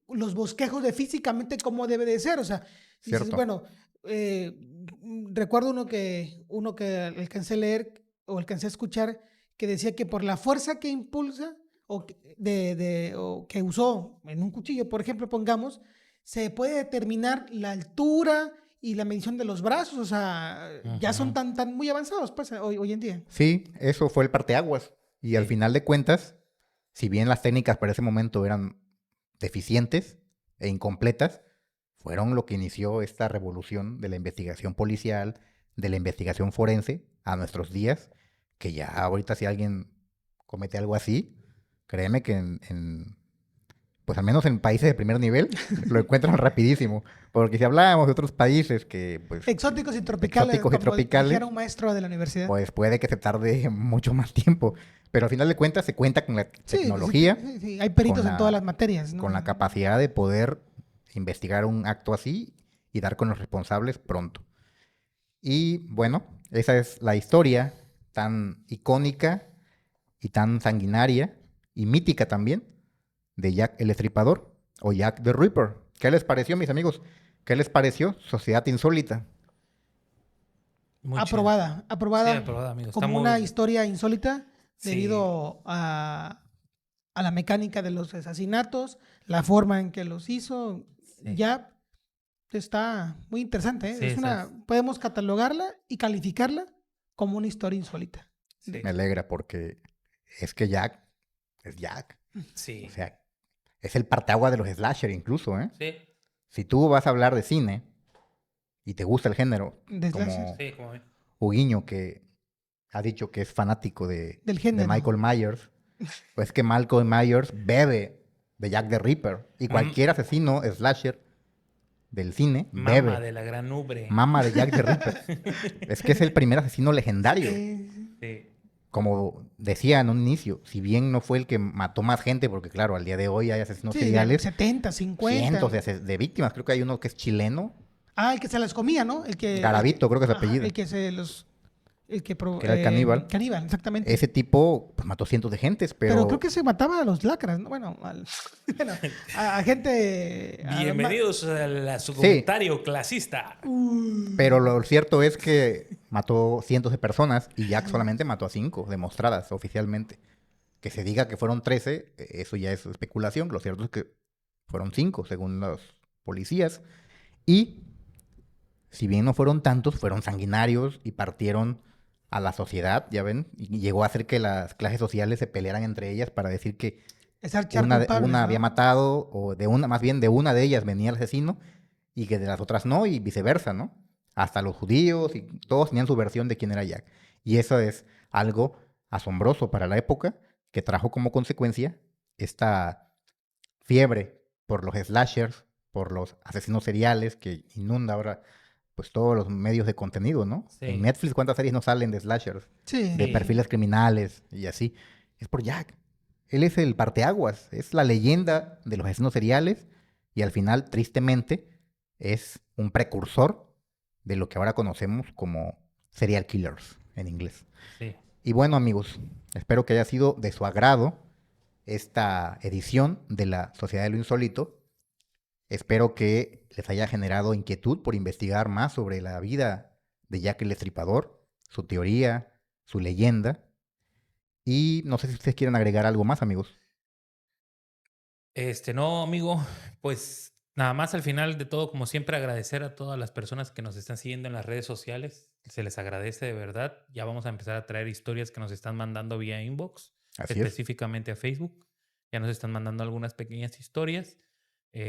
los bosquejos de físicamente cómo debe de ser. O sea, dices, Cierto. bueno, recuerdo uno que alcancé a leer o alcancé a escuchar que decía que por la fuerza que impulsa o que usó en un cuchillo, por ejemplo, pongamos, se puede determinar la altura y la medición de los brazos. O sea, ya son tan muy avanzados pues, hoy en día. Sí, eso fue el parteaguas. Y al Sí. final de cuentas, si bien las técnicas para ese momento eran deficientes e incompletas, fueron lo que inició esta revolución de la investigación policial, de la investigación forense a nuestros días, que ya ahorita si alguien comete algo así, créeme que pues al menos en países de primer nivel, lo encuentran rapidísimo. Porque si hablábamos de otros países que, pues, Exóticos y tropicales, exóticos y como tropicales, dijera un maestro de la universidad. pues puede que se tarde mucho más tiempo. Pero al final de cuentas se cuenta con la Sí, tecnología, sí, hay peritos con en todas las materias, ¿no? con la capacidad de poder investigar un acto así y dar con los responsables pronto. Y bueno, esa es la historia tan icónica y tan sanguinaria y mítica también de Jack el Estripador o Jack the Ripper. ¿Qué les pareció, mis amigos? ¿Qué les pareció Sociedad Insólita? Muy Aprobada, chido. Sí, aprobada aprobada, amigo. como Está una muy... historia insólita Sí. debido a la mecánica de los asesinatos, la forma en que los hizo. Sí. Ya está muy interesante, ¿eh? Sí, Podemos catalogarla y calificarla como una historia insólita. Sí. Me alegra porque es que Jack es Jack. Sí. O sea, es el parteagua de los slasher incluso, ¿eh? Sí. Si tú vas a hablar de cine y te gusta el género, De como slasher. Sí, como... Huguiño, que ha dicho que es fanático Del de género. Michael Myers, pues que Michael Myers bebe de Jack the Ripper. Y cualquier asesino slasher del cine Mama bebe. de la gran ubre. Mama de Jack the Ripper. Es que es el primer asesino legendario. Sí. Como decía en un inicio, si bien no fue el que mató más gente, porque claro, al día de hoy hay asesinos Sí, seriales, 70, 50. cientos de víctimas. Creo que hay uno que es chileno, El que se las comía, ¿no? Garavito, creo que es su Ajá, apellido. el que se los... Que era el caníbal. Caníbal, exactamente. Ese tipo pues, mató cientos de gentes, Pero creo que se mataba a los lacras, ¿no? Bueno, a gente... Bienvenidos a su comentario clasista. Pero lo cierto es que mató cientos de personas y Jack solamente mató a 5 demostradas oficialmente. Que se diga que fueron 13, eso ya es especulación. Lo cierto es que fueron 5 según los policías. Y si bien no fueron tantos, fueron sanguinarios y partieron a la sociedad, ya ven, y llegó a hacer que las clases sociales se pelearan entre ellas para decir que una había matado, o más bien de una de ellas venía el asesino, y que de las otras no, y viceversa, ¿no? Hasta los judíos, y todos tenían su versión de quién era Jack. Y eso es algo asombroso para la época, que trajo como consecuencia esta fiebre por los slashers, por los asesinos seriales, que inunda ahora pues todos los medios de contenido, ¿no? Sí. En Netflix, ¿cuántas series no salen de slashers? Sí. De Sí. perfiles criminales y así. Es por Jack. Él es el parteaguas, es la leyenda de los asesinos seriales y al final, tristemente, es un precursor de lo que ahora conocemos como serial killers en inglés. Sí. Y bueno, amigos, espero que haya sido de su agrado esta edición de la Sociedad de lo Insólito. Espero que les haya generado inquietud por investigar más sobre la vida de Jack el Destripador, su teoría, su leyenda. Y no sé si ustedes quieren agregar algo más, amigos. No, amigo, pues nada más al final de todo, como siempre, agradecer a todas las personas que nos están siguiendo en las redes sociales. Se les agradece de verdad. Ya vamos a empezar a traer historias que nos están mandando vía inbox, Así es. específicamente a Facebook. Ya nos están mandando algunas pequeñas historias.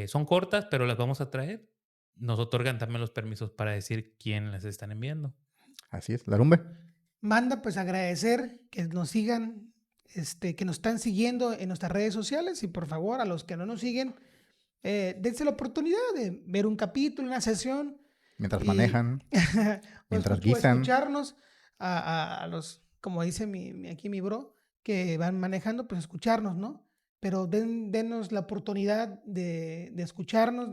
Son cortas, pero las vamos a traer. Nos otorgan también los permisos para decir quién las están enviando. Así es. Larumbe. Manda pues agradecer que nos sigan, que nos están siguiendo en nuestras redes sociales y por favor a los que no nos siguen, dense la oportunidad de ver un capítulo, una sesión. Mientras y- manejan, mientras o guisan. escucharnos a los, como dice aquí mi bro, que van manejando, pues escucharnos, ¿no? Pero denos la oportunidad de escucharnos,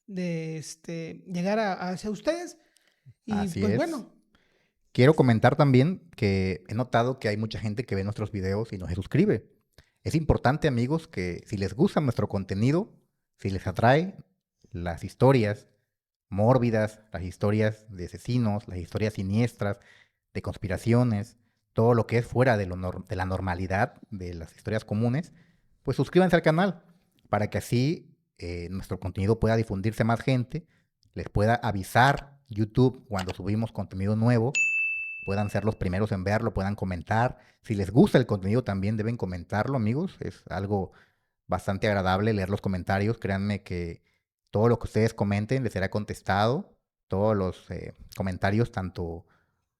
de llegar hacia ustedes. Y Así pues es. bueno, Quiero comentar también que he notado que hay mucha gente que ve nuestros videos y no se suscribe. Es importante, amigos, que si les gusta nuestro contenido, si les atrae las historias mórbidas, las historias de asesinos, las historias siniestras, de conspiraciones, todo lo que es fuera de la normalidad de las historias comunes, pues suscríbanse al canal para que así nuestro contenido pueda difundirse a más gente, les pueda avisar YouTube cuando subimos contenido nuevo, puedan ser los primeros en verlo, puedan comentar. Si les gusta el contenido también deben comentarlo, amigos. Es algo bastante agradable leer los comentarios. Créanme que todo lo que ustedes comenten les será contestado. Todos los comentarios, tanto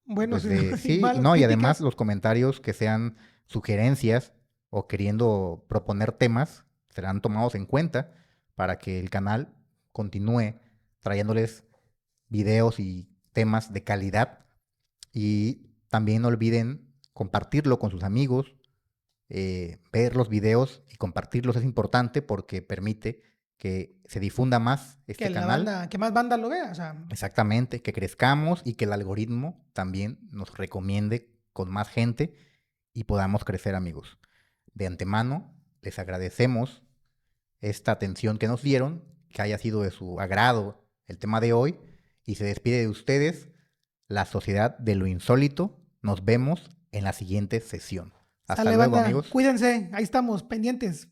buenos desde y sí, malos, no, y además críticas. los comentarios que sean sugerencias o queriendo proponer temas serán tomados en cuenta para que el canal continúe trayéndoles videos y temas de calidad. Y también no olviden compartirlo con sus amigos, ver los videos y compartirlos es importante porque permite que se difunda más este Que la canal. banda, que más bandas lo vea, o sea, Exactamente, que crezcamos y que el algoritmo también nos recomiende con más gente y podamos crecer, amigos. De antemano, les agradecemos esta atención que nos dieron, que haya sido de su agrado el tema de hoy y se despide de ustedes la Sociedad de lo Insólito. Nos vemos en la siguiente sesión. Hasta sale luego, banda, amigos. cuídense, ahí estamos, pendientes.